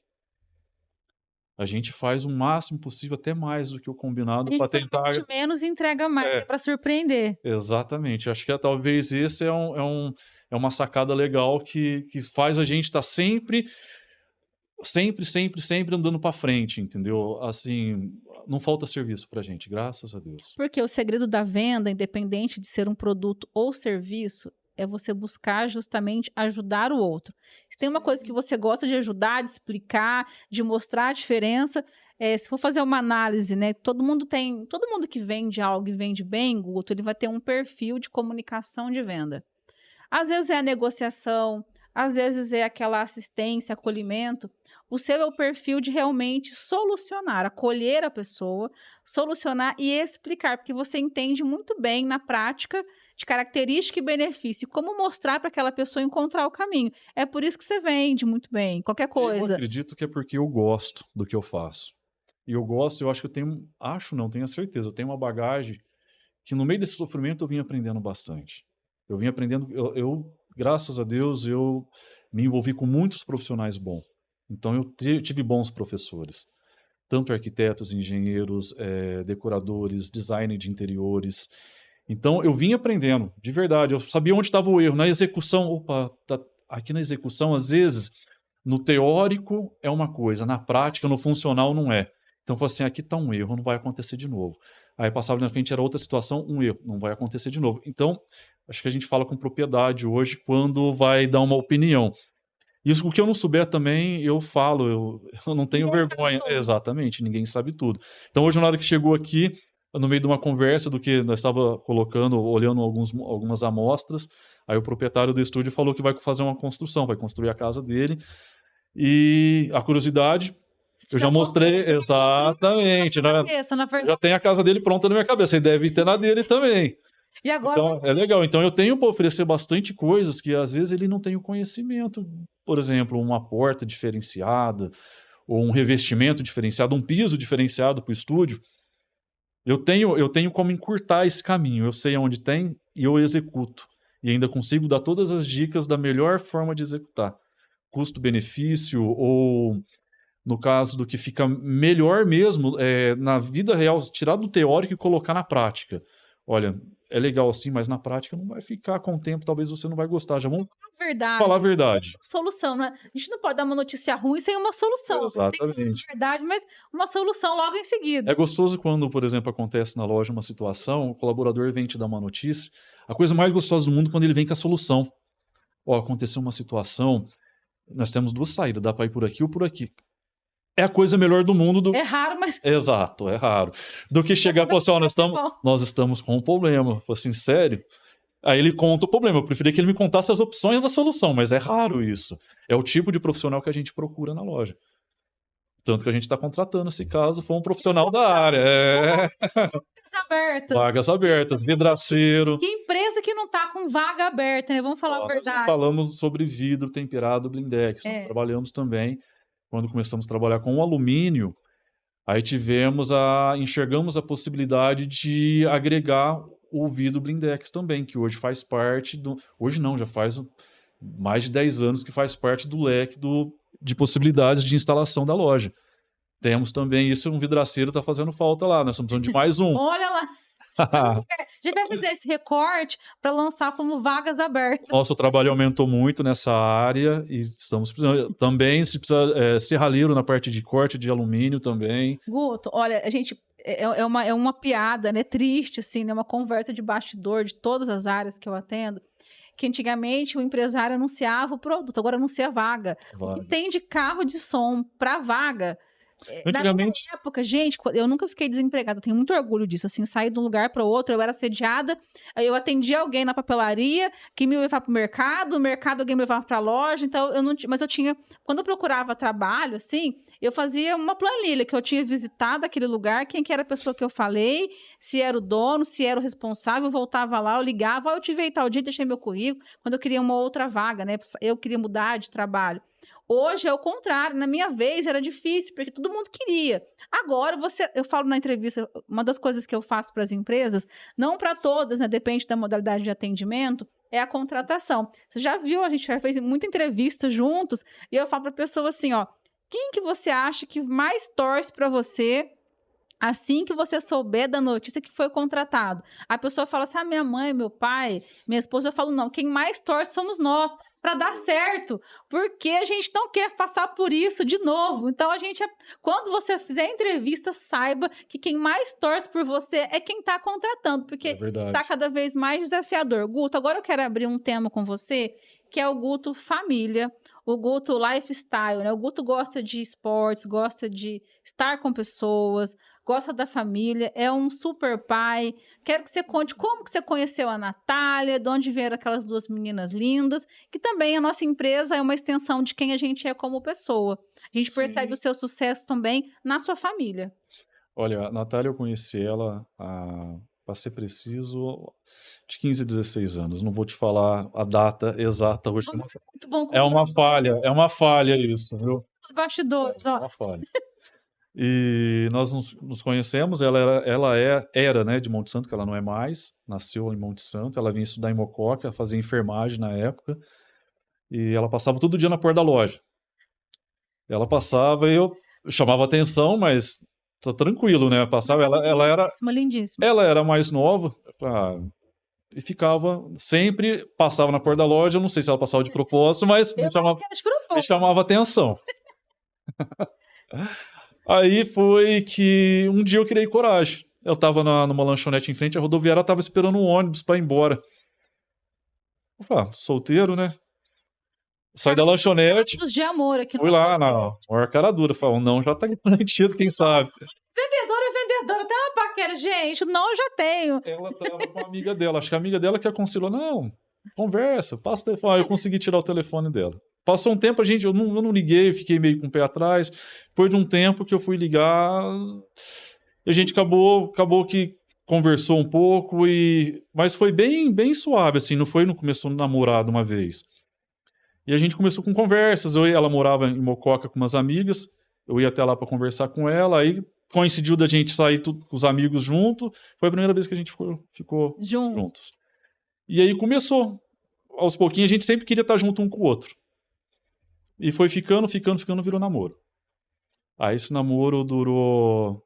Speaker 2: A gente faz o máximo possível, até mais do que o combinado, para tentar.
Speaker 1: A gente menos entrega mais, para surpreender.
Speaker 2: Exatamente. Acho que talvez esse é uma sacada legal que faz a gente estar sempre andando para frente, entendeu? Assim, não falta serviço para a gente, graças a Deus.
Speaker 1: Porque o segredo da venda, independente de ser um produto ou serviço, é você buscar justamente ajudar o outro. Se tem uma coisa que você gosta de ajudar, de explicar, de mostrar a diferença, se for fazer uma análise, né? Todo mundo que vende algo e vende bem, Guto, ele vai ter um perfil de comunicação de venda. Às vezes é a negociação, às vezes é aquela assistência, acolhimento. O seu é o perfil de realmente solucionar, acolher a pessoa, solucionar e explicar, porque você entende muito bem na prática de característica e benefício, como mostrar para aquela pessoa encontrar o caminho. É por isso que você vende muito bem, qualquer coisa.
Speaker 2: Eu acredito que é porque eu gosto do que eu faço. E eu gosto, eu acho que eu tenho, tenho a certeza, eu tenho uma bagagem que no meio desse sofrimento eu vim aprendendo bastante. Eu vim aprendendo, graças a Deus, eu me envolvi com muitos profissionais bons. Então eu tive bons professores, tanto arquitetos, engenheiros, decoradores, design de interiores. Então eu vim aprendendo, de verdade, eu sabia onde estava o erro. Na execução, aqui na execução, às vezes, no teórico é uma coisa, na prática, no funcional não é. Então eu falei assim, aqui está um erro, não vai acontecer de novo. Aí passava na frente, era outra situação, um erro, não vai acontecer de novo. Então, acho que a gente fala com propriedade hoje quando vai dar uma opinião. Isso, o que eu não souber também, eu falo, eu não tenho vergonha. Exatamente, ninguém sabe tudo. Então hoje, na hora que chegou aqui, no meio de uma conversa do que nós estava colocando, olhando algumas amostras, aí o proprietário do estúdio falou que vai fazer uma construção, vai construir a casa dele. E a curiosidade, eu já mostrei, exatamente, né? Já tem a casa dele pronta na minha cabeça, e deve ter na dele também.
Speaker 1: E agora?
Speaker 2: Então, é legal. Então, eu tenho para oferecer bastante coisas que, às vezes, ele não tem o conhecimento. Por exemplo, uma porta diferenciada, ou um revestimento diferenciado, um piso diferenciado para o estúdio. Eu tenho como encurtar esse caminho. Eu sei onde tem e eu executo. E ainda consigo dar todas as dicas da melhor forma de executar. Custo-benefício ou, no caso do que fica melhor mesmo, na vida real, tirar do teórico e colocar na prática. Olha, é legal assim, mas na prática não vai ficar com o tempo, talvez você não vai gostar. Já vamos
Speaker 1: Verdade.
Speaker 2: falar a verdade.
Speaker 1: Solução, né? A gente não pode dar uma notícia ruim sem uma solução. Tem que falar a
Speaker 2: Exatamente.
Speaker 1: verdade, mas uma solução logo em seguida.
Speaker 2: É gostoso quando, por exemplo, acontece na loja uma situação, o colaborador vem te dar uma notícia. A coisa mais gostosa do mundo é quando ele vem com a solução. Ó, aconteceu uma situação, nós temos duas saídas, dá para ir por aqui ou por aqui. É a coisa melhor do mundo do...
Speaker 1: É raro, mas
Speaker 2: Exato, é raro. Do que chegar e falar assim, ó,
Speaker 1: bom.
Speaker 2: nós estamos com um problema. Eu falo assim, sério? Aí ele conta o problema. Eu preferia que ele me contasse as opções da solução, mas é raro isso. É o tipo de profissional que a gente procura na loja. Tanto que a gente está contratando, se caso for um profissional da área.
Speaker 1: Vagas abertas.
Speaker 2: Vagas abertas, vidraceiro.
Speaker 1: Que empresa que não tá com vaga aberta, né? Vamos falar a
Speaker 2: Nós
Speaker 1: verdade.
Speaker 2: falamos sobre vidro temperado blindex. Nós trabalhamos também, quando começamos a trabalhar com o alumínio, aí enxergamos a possibilidade de agregar o vidro blindex também, que hoje faz parte do... Hoje não, já faz mais de 10 anos que faz parte do leque de possibilidades de instalação da loja. Temos também isso, um vidraceiro está fazendo falta lá, nós estamos precisando de mais um.
Speaker 1: Olha lá. A gente vai fazer esse recorte para lançar como vagas abertas.
Speaker 2: Nosso trabalho aumentou muito nessa área e estamos precisando. Também se precisa serralheiro na parte de corte de alumínio também.
Speaker 1: Guto, olha, a gente é uma piada, né? Triste, assim, né? Uma conversa de bastidor de todas as áreas que eu atendo. Que antigamente o empresário anunciava o produto, agora anuncia a vaga. O que tem de carro de som para vaga?
Speaker 2: Antigamente...
Speaker 1: Na minha época, gente, eu nunca fiquei desempregada, eu tenho muito orgulho disso, assim, sair de um lugar para outro, eu era assediada, eu atendia alguém na papelaria, que me levava para o mercado alguém me levava para a loja, então eu não tinha, mas eu tinha, quando eu procurava trabalho, assim, eu fazia uma planilha, que eu tinha visitado aquele lugar, quem que era a pessoa que eu falei, se era o dono, se era o responsável, eu voltava lá, eu ligava, eu tive aí tal dia, deixei meu currículo, quando eu queria uma outra vaga, né, eu queria mudar de trabalho. Hoje é o contrário, na minha vez era difícil, porque todo mundo queria. Agora, eu falo na entrevista, uma das coisas que eu faço para as empresas, não para todas, né, depende da modalidade de atendimento, é a contratação. Você já viu, a gente já fez muita entrevista juntos, e eu falo para a pessoa assim, ó, quem que você acha que mais torce para você assim que você souber da notícia que foi contratado? A pessoa fala assim, minha mãe, meu pai, minha esposa. Eu falo, não, quem mais torce somos nós, para dar certo, porque a gente não quer passar por isso de novo. Então, quando você fizer entrevista, saiba que quem mais torce por você é quem está contratando, porque está cada vez mais desafiador. Guto, agora eu quero abrir um tema com você, que é o Guto família, o Guto lifestyle, né? O Guto gosta de esportes, gosta de estar com pessoas, gosta da família, é um super pai. Quero que você conte como que você conheceu a Natália, de onde vieram aquelas duas meninas lindas, que também a nossa empresa é uma extensão de quem a gente é como pessoa. A gente percebe o seu sucesso também na sua família.
Speaker 2: Olha, a Natália, eu conheci ela para ser preciso, de 15 a 16 anos. Não vou te falar a data exata hoje.
Speaker 1: Muito bom.
Speaker 2: É uma falha isso, viu?
Speaker 1: Os bastidores, ó.
Speaker 2: É uma falha. E nós nos conhecemos, ela era, né, de Monte Santo, que ela não é mais, nasceu em Monte Santo, ela vinha estudar em Mococa, fazia enfermagem na época, e ela passava todo dia na porta da loja. Ela passava e eu chamava atenção, mas tá tranquilo, né? Passava,
Speaker 1: lindíssima.
Speaker 2: Ela era mais nova, e ficava, sempre passava na porta da loja, eu não sei se ela passava de propósito, mas me chamava atenção. Aí foi que um dia eu criei coragem. Eu tava numa lanchonete em frente à rodoviária, ela tava esperando um ônibus pra ir embora. Eu falei, solteiro, né? Saí da lanchonete.
Speaker 1: De amor aqui.
Speaker 2: Fui lá na maior cara dura. Falei, não, já tá garantido, quem sabe.
Speaker 1: Vendedora, tem uma paquera. Gente, não, eu já tenho.
Speaker 2: Ela tava com a amiga dela. Acho que a amiga dela que aconselhou, não, conversa, passa o telefone. Eu consegui tirar o telefone dela. Passou um tempo, eu não liguei, fiquei meio com o pé atrás. Depois de um tempo que eu fui ligar, a gente acabou que conversou um pouco, mas foi bem suave, assim, não começou a namorar de uma vez. E a gente começou com conversas, ela morava em Mococa com umas amigas, eu ia até lá para conversar com ela, aí coincidiu da gente sair com os amigos junto, foi a primeira vez que a gente ficou juntos. E aí começou. Aos pouquinhos a gente sempre queria estar junto um com o outro. E foi ficando, virou namoro. Aí esse namoro durou,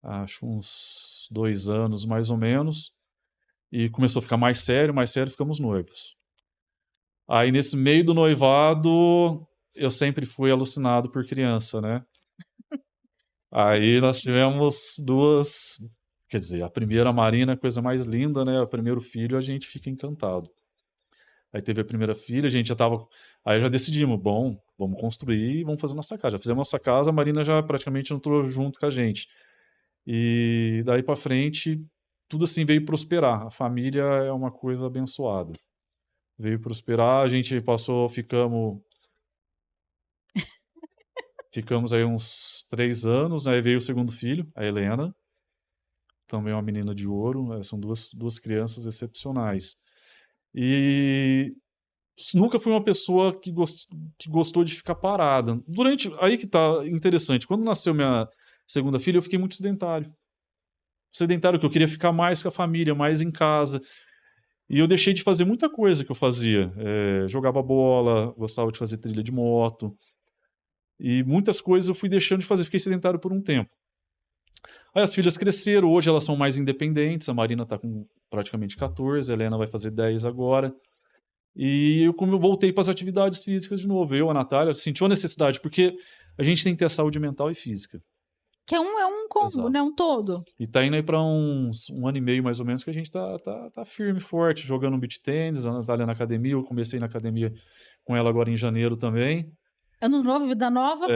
Speaker 2: acho, uns 2 anos mais ou menos. E começou a ficar mais sério, ficamos noivos. Aí nesse meio do noivado, eu sempre fui alucinado por criança, né? Aí nós tivemos duas. Quer dizer, a primeira, a Marina, é a coisa mais linda, né? O primeiro filho, a gente fica encantado. Aí teve a primeira filha, a gente já tava. Aí já decidimos, bom, vamos construir e vamos fazer nossa casa. Já fizemos nossa casa, a Marina já praticamente entrou junto com a gente. E daí pra frente, tudo assim veio prosperar. A família é uma coisa abençoada. Veio prosperar, a gente passou, ficamos aí uns 3 anos, aí veio o segundo filho, a Helena, também uma menina de ouro, são duas crianças excepcionais. E nunca fui uma pessoa que gostou de ficar parada. Aí que tá interessante, quando nasceu minha segunda filha, eu fiquei muito sedentário. Sedentário, que eu queria ficar mais com a família, mais em casa. E eu deixei de fazer muita coisa que eu fazia. Jogava bola, gostava de fazer trilha de moto. E muitas coisas eu fui deixando de fazer, fiquei sedentário por um tempo. Aí as filhas cresceram, hoje elas são mais independentes, a Marina está com praticamente 14, a Helena vai fazer 10 agora. E como eu voltei para as atividades físicas de novo, a Natália, sentiu a necessidade, porque a gente tem que ter saúde mental e física.
Speaker 1: Que é um combo,
Speaker 2: Exato.
Speaker 1: né? Um todo.
Speaker 2: E tá indo aí para um ano e meio mais ou menos que a gente tá firme, forte, jogando beach tênis, a Natália na academia, eu comecei na academia com ela agora em janeiro também.
Speaker 1: Ano novo, vida nova,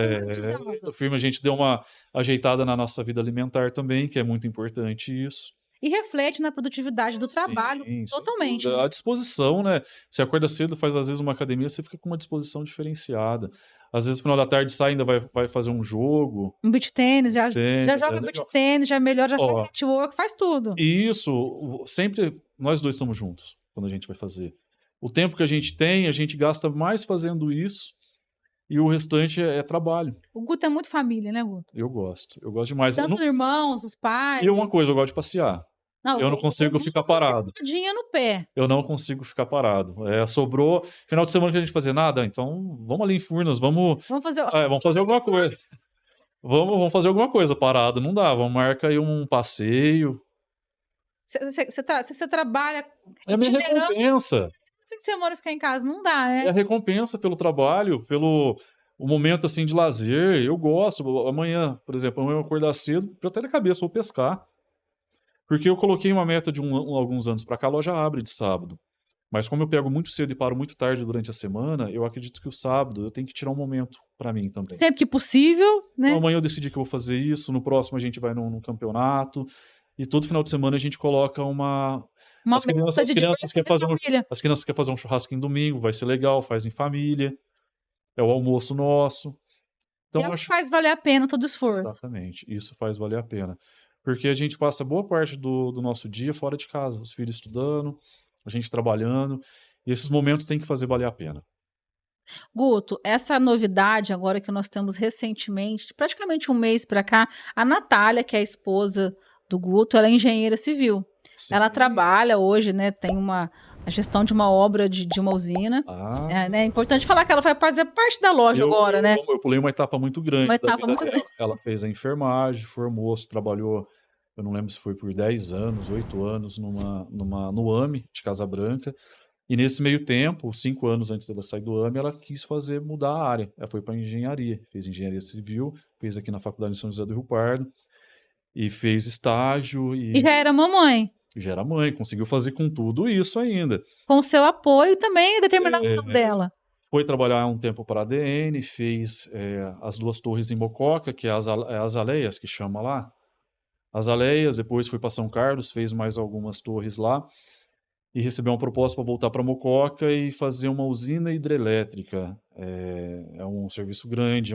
Speaker 2: Tô firme, a gente deu uma ajeitada na nossa vida alimentar também, que é muito importante isso.
Speaker 1: E reflete na produtividade do trabalho
Speaker 2: Sim, sem
Speaker 1: totalmente,
Speaker 2: dúvida.
Speaker 1: né?
Speaker 2: A disposição, né? Você acorda cedo, faz às vezes uma academia, você fica com uma disposição diferenciada. Às vezes, no final da tarde, sai, ainda vai fazer um jogo,
Speaker 1: Um beach tênis, já, já
Speaker 2: tênis, é
Speaker 1: joga beach
Speaker 2: legal.
Speaker 1: tênis, já melhora, já faz
Speaker 2: Ó,
Speaker 1: network, faz tudo.
Speaker 2: e isso, sempre nós dois estamos juntos quando a gente vai fazer. O tempo que a gente tem, a gente gasta mais fazendo isso e o restante é trabalho.
Speaker 1: O Guto é muito família, né, Guto?
Speaker 2: Eu gosto demais.
Speaker 1: Tanto os irmãos, os
Speaker 2: E
Speaker 1: pais.
Speaker 2: uma coisa, eu gosto de passear.
Speaker 1: Não,
Speaker 2: Eu não
Speaker 1: o
Speaker 2: consigo ficar
Speaker 1: Guto tem
Speaker 2: parado.
Speaker 1: rodinha no pé.
Speaker 2: Eu não consigo ficar parado. Sobrou final de semana que a gente fazer nada, então vamos ali em Furnas,
Speaker 1: Vamos fazer.
Speaker 2: vamos fazer alguma coisa. Vamos fazer alguma coisa parado, não dá. Vamos marcar aí um passeio.
Speaker 1: Você trabalha
Speaker 2: É a minha
Speaker 1: itinerando,
Speaker 2: recompensa.
Speaker 1: no fim de semana ficar em casa, não dá,
Speaker 2: É a
Speaker 1: né?
Speaker 2: recompensa pelo trabalho, pelo o momento assim de lazer. Eu gosto. Amanhã, por exemplo, amanhã eu vou acordar cedo, já até na cabeça, vou pescar. Porque eu coloquei uma meta de alguns anos pra cá, a loja abre de sábado. Mas como eu pego muito cedo e paro muito tarde durante a semana, eu acredito que o sábado eu tenho que tirar um momento pra mim também.
Speaker 1: Sempre que possível,
Speaker 2: Então
Speaker 1: né?
Speaker 2: amanhã eu decidi que eu vou fazer isso, no próximo a gente vai num campeonato, e todo final de semana a gente coloca uma
Speaker 1: Uma
Speaker 2: as crianças
Speaker 1: meta
Speaker 2: as
Speaker 1: de
Speaker 2: crianças
Speaker 1: diversão
Speaker 2: querem fazer
Speaker 1: em família.
Speaker 2: as crianças querem fazer um churrasquinho domingo, vai ser legal, faz em família, é o almoço nosso.
Speaker 1: E
Speaker 2: Então
Speaker 1: é
Speaker 2: eu
Speaker 1: o que
Speaker 2: acho
Speaker 1: faz valer a pena todo o esforço.
Speaker 2: exatamente, isso faz valer a pena. Porque a gente passa boa parte do nosso dia fora de casa, os filhos estudando, a gente trabalhando, e esses momentos têm que fazer valer a pena.
Speaker 1: Guto, essa novidade agora que nós temos recentemente, de praticamente um mês para cá, a Natália, que é a esposa do Guto, ela é engenheira civil.
Speaker 2: Sim.
Speaker 1: Ela trabalha hoje, né? Tem a gestão de uma obra de uma usina.
Speaker 2: Ah,
Speaker 1: Né, é importante falar que ela vai fazer parte da loja agora, né?
Speaker 2: eu pulei uma etapa muito grande
Speaker 1: Uma
Speaker 2: da
Speaker 1: etapa
Speaker 2: vida
Speaker 1: muito
Speaker 2: dela. Ela fez a enfermagem, formou-se, trabalhou, eu não lembro se foi por 10 anos, 8 anos, no AME de Casa Branca. E nesse meio tempo, 5 anos antes dela sair do AME, ela quis mudar a área. Ela foi para engenharia, fez engenharia civil, fez aqui na Faculdade de São José do Rio Pardo, e fez estágio,
Speaker 1: E já
Speaker 2: e
Speaker 1: era mamãe.
Speaker 2: já era mãe, conseguiu fazer com tudo isso ainda.
Speaker 1: Com o seu apoio e também a determinação dela.
Speaker 2: Foi trabalhar um tempo para a ADN, fez as 2 torres em Mococa, que é as Azaleias, que chama lá. As Aleias, depois foi para São Carlos, fez mais algumas torres lá, e recebeu uma proposta para voltar para Mococa e fazer uma usina hidrelétrica. É um serviço grande,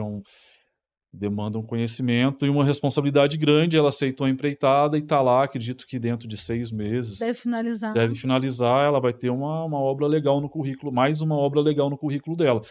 Speaker 2: demanda um conhecimento e uma responsabilidade grande. Ela aceitou a empreitada e está lá, acredito que dentro de 6 meses.
Speaker 1: Deve finalizar.
Speaker 2: Deve finalizar, ela vai ter uma obra legal no currículo, mais uma obra legal no currículo dela.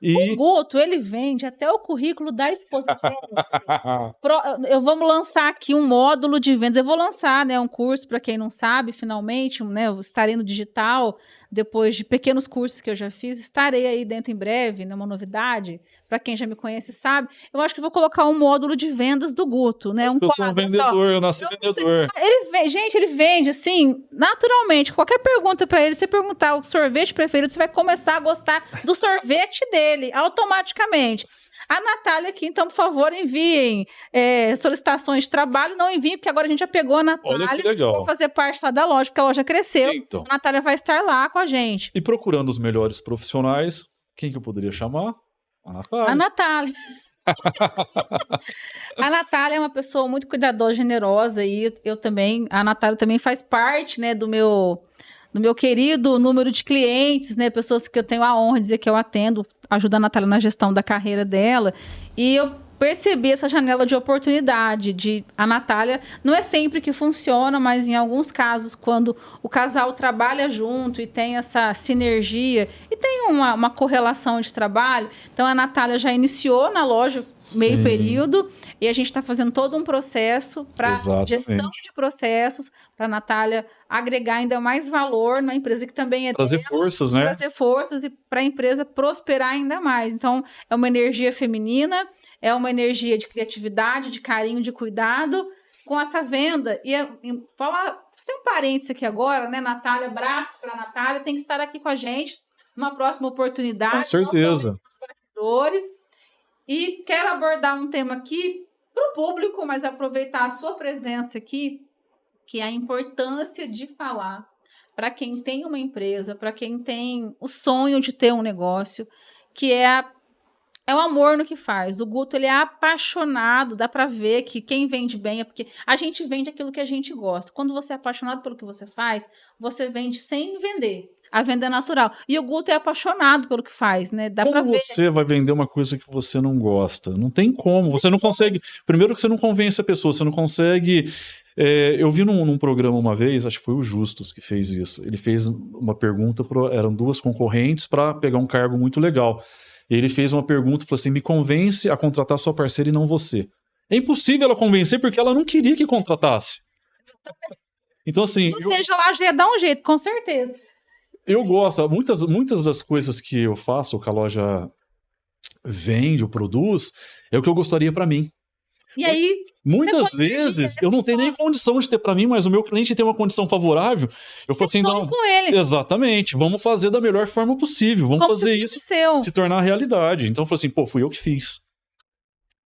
Speaker 2: E...
Speaker 1: O Guto, ele vende até o currículo da esposa dele. Vamos lançar aqui um módulo de vendas. Eu vou lançar, né, um curso, para quem não sabe, finalmente, né, eu estarei no digital, depois de pequenos cursos que eu já fiz, estarei aí dentro em breve, numa novidade. Para quem já me conhece sabe, eu acho que vou colocar um módulo de vendas do Guto, né?
Speaker 2: Eu sou um vendedor, eu nasci vendedor.
Speaker 1: Ele vende assim, naturalmente. Qualquer pergunta para ele, você perguntar o sorvete preferido, você vai começar a gostar do sorvete dele, automaticamente. A Natália aqui, então, por favor, enviem solicitações de trabalho. Não enviem, porque agora a gente já pegou a Natália para fazer parte lá da loja, porque a loja cresceu. Então, a Natália vai estar lá com a gente.
Speaker 2: E procurando os melhores profissionais, quem que eu poderia chamar? A Natália.
Speaker 1: A Natália. A Natália é uma pessoa muito cuidadosa, generosa, e a Natália também faz parte, né, do meu querido número de clientes, né, pessoas que eu tenho a honra de dizer que eu atendo, ajuda a Natália na gestão da carreira dela, e eu percebi essa janela de oportunidade a Natália, não é sempre que funciona, mas em alguns casos, quando o casal trabalha junto e tem essa sinergia e tem uma correlação de trabalho, então a Natália já iniciou na loja meio período e a gente está fazendo todo um processo para gestão de processos, para a Natália agregar ainda mais valor na empresa que também é
Speaker 2: trazer forças, né?
Speaker 1: Trazer forças e para a empresa prosperar ainda mais. Então, é uma energia feminina, é uma energia de criatividade, de carinho, de cuidado com essa venda. Fazer um parênteses aqui agora, né, Natália? Abraços para a Natália, tem que estar aqui com a gente numa próxima oportunidade.
Speaker 2: Com certeza.
Speaker 1: E quero abordar um tema aqui para o público, mas aproveitar a sua presença aqui, que é a importância de falar para quem tem uma empresa, para quem tem o sonho de ter um negócio, que é o amor no que faz. O Guto, ele é apaixonado, dá para ver que quem vende bem é porque a gente vende aquilo que a gente gosta. Quando você é apaixonado pelo que você faz, você vende sem vender. A venda é natural. E o Guto é apaixonado pelo que faz, né? Dá
Speaker 2: como
Speaker 1: pra ver.
Speaker 2: Você vai vender uma coisa que você não gosta? Não tem como. Você não consegue... Primeiro que você não convence a pessoa, você não consegue... eu vi num programa uma vez, acho que foi o Justus que fez isso. Ele fez uma pergunta, eram duas concorrentes para pegar um cargo muito legal. Ele fez uma pergunta e falou assim: me convence a contratar sua parceira e não você. É impossível ela convencer porque ela não queria que contratasse. Então, assim...
Speaker 1: Ou seja, lá já ia dar um jeito, com certeza.
Speaker 2: Eu gosto. Muitas das coisas que eu faço, que a loja vende ou produz, é o que eu gostaria para mim.
Speaker 1: E aí...
Speaker 2: Muitas vezes eu não tenho nem condição de ter para mim, mas o meu cliente tem uma condição favorável. Eu falo assim, não,
Speaker 1: com ele.
Speaker 2: Exatamente, vamos fazer da melhor forma possível, vamos fazer isso se tornar realidade. Então eu falo assim, pô, fui eu que fiz.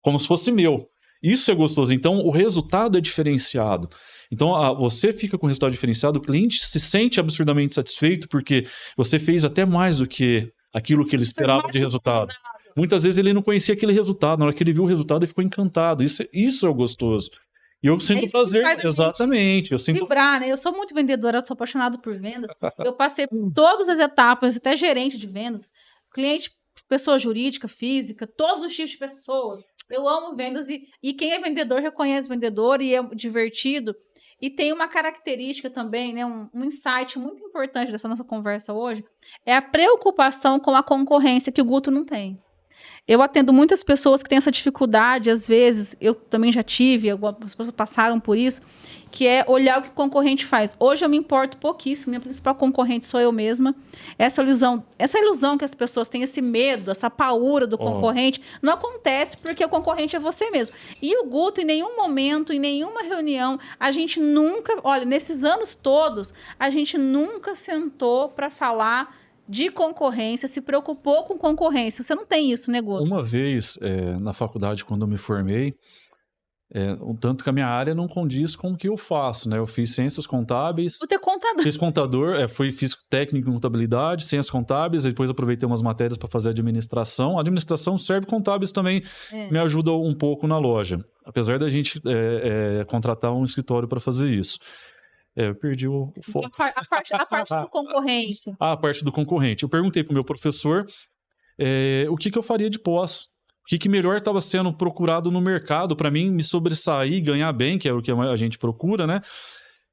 Speaker 2: Como se fosse meu. Isso é gostoso. Então o resultado é diferenciado. Então você fica com o resultado diferenciado, o cliente se sente absurdamente satisfeito porque você fez até mais do que aquilo que ele esperava de resultado. Muitas vezes ele não conhecia aquele resultado, na hora que ele viu o resultado ele ficou encantado. Isso é o gostoso. E eu sinto prazer, exatamente. Eu sinto
Speaker 1: vibrar, né? Eu sou muito vendedora, eu sou apaixonado por vendas. Eu passei por todas as etapas, até gerente de vendas, cliente, pessoa jurídica, física, todos os tipos de pessoas. Eu amo vendas e quem é vendedor reconhece o vendedor e é divertido. E tem uma característica também, né, um insight muito importante dessa nossa conversa hoje, é a preocupação com a concorrência que o Guto não tem. Eu atendo muitas pessoas que têm essa dificuldade, às vezes, eu também já tive, algumas pessoas passaram por isso, que é olhar o que o concorrente faz. Hoje eu me importo pouquíssimo, minha principal concorrente sou eu mesma. Essa ilusão que as pessoas têm, esse medo, essa paura do concorrente, não acontece porque o concorrente é você mesmo. E o Guto, em nenhum momento, em nenhuma reunião, a gente nunca, olha, nesses anos todos, a gente nunca sentou para falar de concorrência, se preocupou com concorrência. Você não tem isso, né, Guto?
Speaker 2: Uma vez, na faculdade, quando eu me formei, um tanto que a minha área não condiz com o que eu faço, né? Eu fiz ciências contábeis.
Speaker 1: Você é contador.
Speaker 2: Fiz contador, fiz técnico em contabilidade, ciências contábeis, depois aproveitei umas matérias para fazer administração. A administração serve, contábeis também me ajuda um pouco na loja. Apesar da gente contratar um escritório para fazer isso. Eu perdi o foco.
Speaker 1: A parte do concorrente.
Speaker 2: A parte do concorrente. Eu perguntei para o meu professor o que eu faria de pós. O que melhor estava sendo procurado no mercado para mim me sobressair, ganhar bem, que é o que a gente procura, né?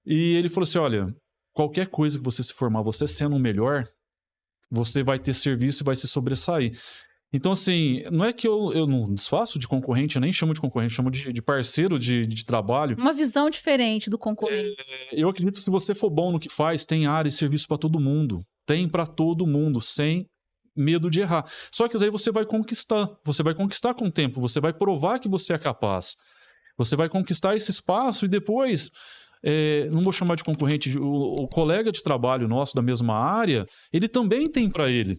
Speaker 2: E ele falou assim, olha, qualquer coisa que você se formar, você sendo o melhor, você vai ter serviço e vai se sobressair. Então, assim, não é que eu não desfaço de concorrente, eu nem chamo de concorrente, chamo de parceiro de trabalho.
Speaker 1: Uma visão diferente do concorrente.
Speaker 2: Eu acredito que se você for bom no que faz, tem área e serviço para todo mundo. Tem para todo mundo, sem medo de errar. Só que aí você vai conquistar com o tempo, você vai provar que você é capaz. Você vai conquistar esse espaço e depois, não vou chamar de concorrente, o colega de trabalho nosso da mesma área, ele também tem para ele.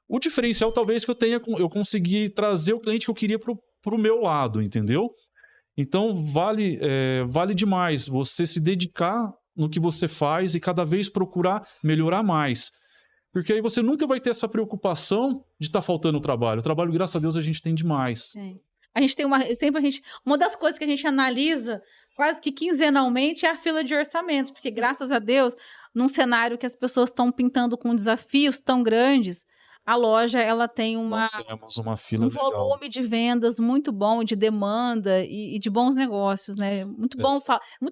Speaker 2: O diferencial talvez que eu consegui trazer o cliente que eu queria pro meu lado, entendeu? Então vale demais você se dedicar no que você faz e cada vez procurar melhorar mais. Porque aí você nunca vai ter essa preocupação de estar faltando trabalho. O trabalho, graças a Deus, a gente tem demais.
Speaker 1: Sim. A gente tem uma das coisas que a gente analisa quase que quinzenalmente é a fila de orçamentos, porque graças a Deus, num cenário que as pessoas estão pintando com desafios tão grandes, a loja ela tem
Speaker 2: Nós temos uma fila legal.
Speaker 1: volume de vendas muito bom, de demanda e de bons negócios, né? Muito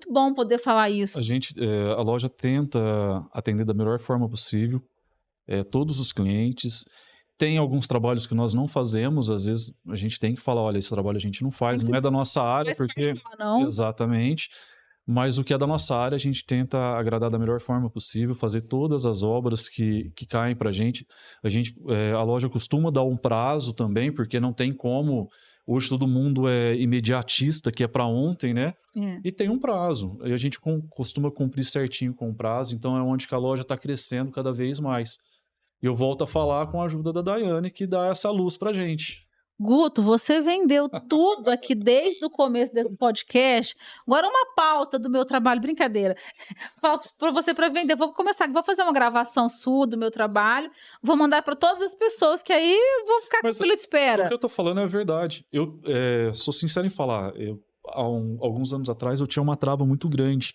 Speaker 1: bom poder falar isso.
Speaker 2: A loja tenta atender da melhor forma possível todos os clientes. Tem alguns trabalhos que nós não fazemos, às vezes a gente tem que falar, olha, esse trabalho a gente não faz, não é da nossa área, porque...
Speaker 1: Não.
Speaker 2: Exatamente. Mas o que é da nossa área, a gente tenta agradar da melhor forma possível, fazer todas as obras que caem pra gente. A loja costuma dar um prazo também, porque não tem como... Hoje todo mundo é imediatista, que é para ontem, né? E tem um prazo. E a gente costuma cumprir certinho com o prazo, então é onde que a loja está crescendo cada vez mais. E eu volto a falar com a ajuda da Daiane, que dá essa luz pra gente.
Speaker 1: Guto, você vendeu tudo aqui desde o começo desse podcast. Agora uma pauta do meu trabalho, brincadeira. Falo para você para vender. Vou fazer uma gravação sua do meu trabalho, vou mandar para todas as pessoas que aí vou ficar com fila de espera.
Speaker 2: O que eu tô falando é verdade. Eu sou sincero em falar. Alguns anos atrás eu tinha uma trava muito grande.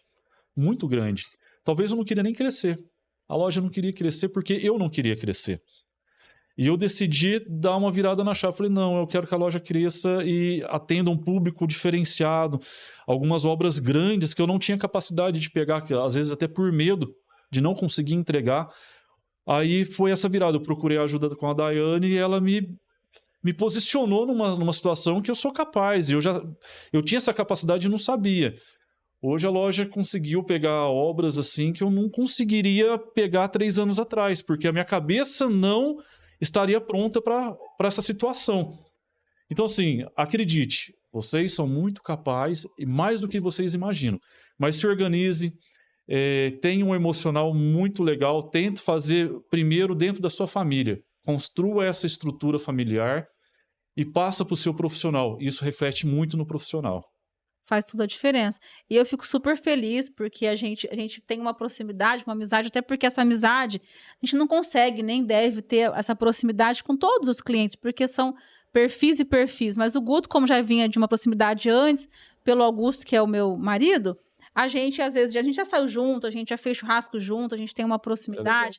Speaker 2: Muito grande. Talvez eu não queria nem crescer. A loja não queria crescer porque eu não queria crescer. E eu decidi dar uma virada na chave. Falei, não, eu quero que a loja cresça e atenda um público diferenciado. Algumas obras grandes que eu não tinha capacidade de pegar, que, às vezes até por medo de não conseguir entregar. Aí foi essa virada. Eu procurei ajuda com a Daiane e ela me posicionou numa situação que eu sou capaz. Eu tinha essa capacidade e não sabia. Hoje a loja conseguiu pegar obras assim que eu não conseguiria pegar 3 anos atrás, porque a minha cabeça não estaria pronta para essa situação. Então, assim, acredite, vocês são muito capazes e mais do que vocês imaginam. Mas se organize, tenha um emocional muito legal, tente fazer primeiro dentro da sua família. Construa essa estrutura familiar e passa para o seu profissional. Isso reflete muito no profissional.
Speaker 1: Faz toda a diferença. E eu fico super feliz porque a gente tem uma proximidade, uma amizade, até porque essa amizade a gente não consegue nem deve ter essa proximidade com todos os clientes, porque são perfis e perfis. Mas o Guto, como já vinha de uma proximidade antes, pelo Augusto, que é o meu marido, a gente, às vezes, a gente já saiu junto, a gente já fez churrasco junto, a gente tem uma proximidade.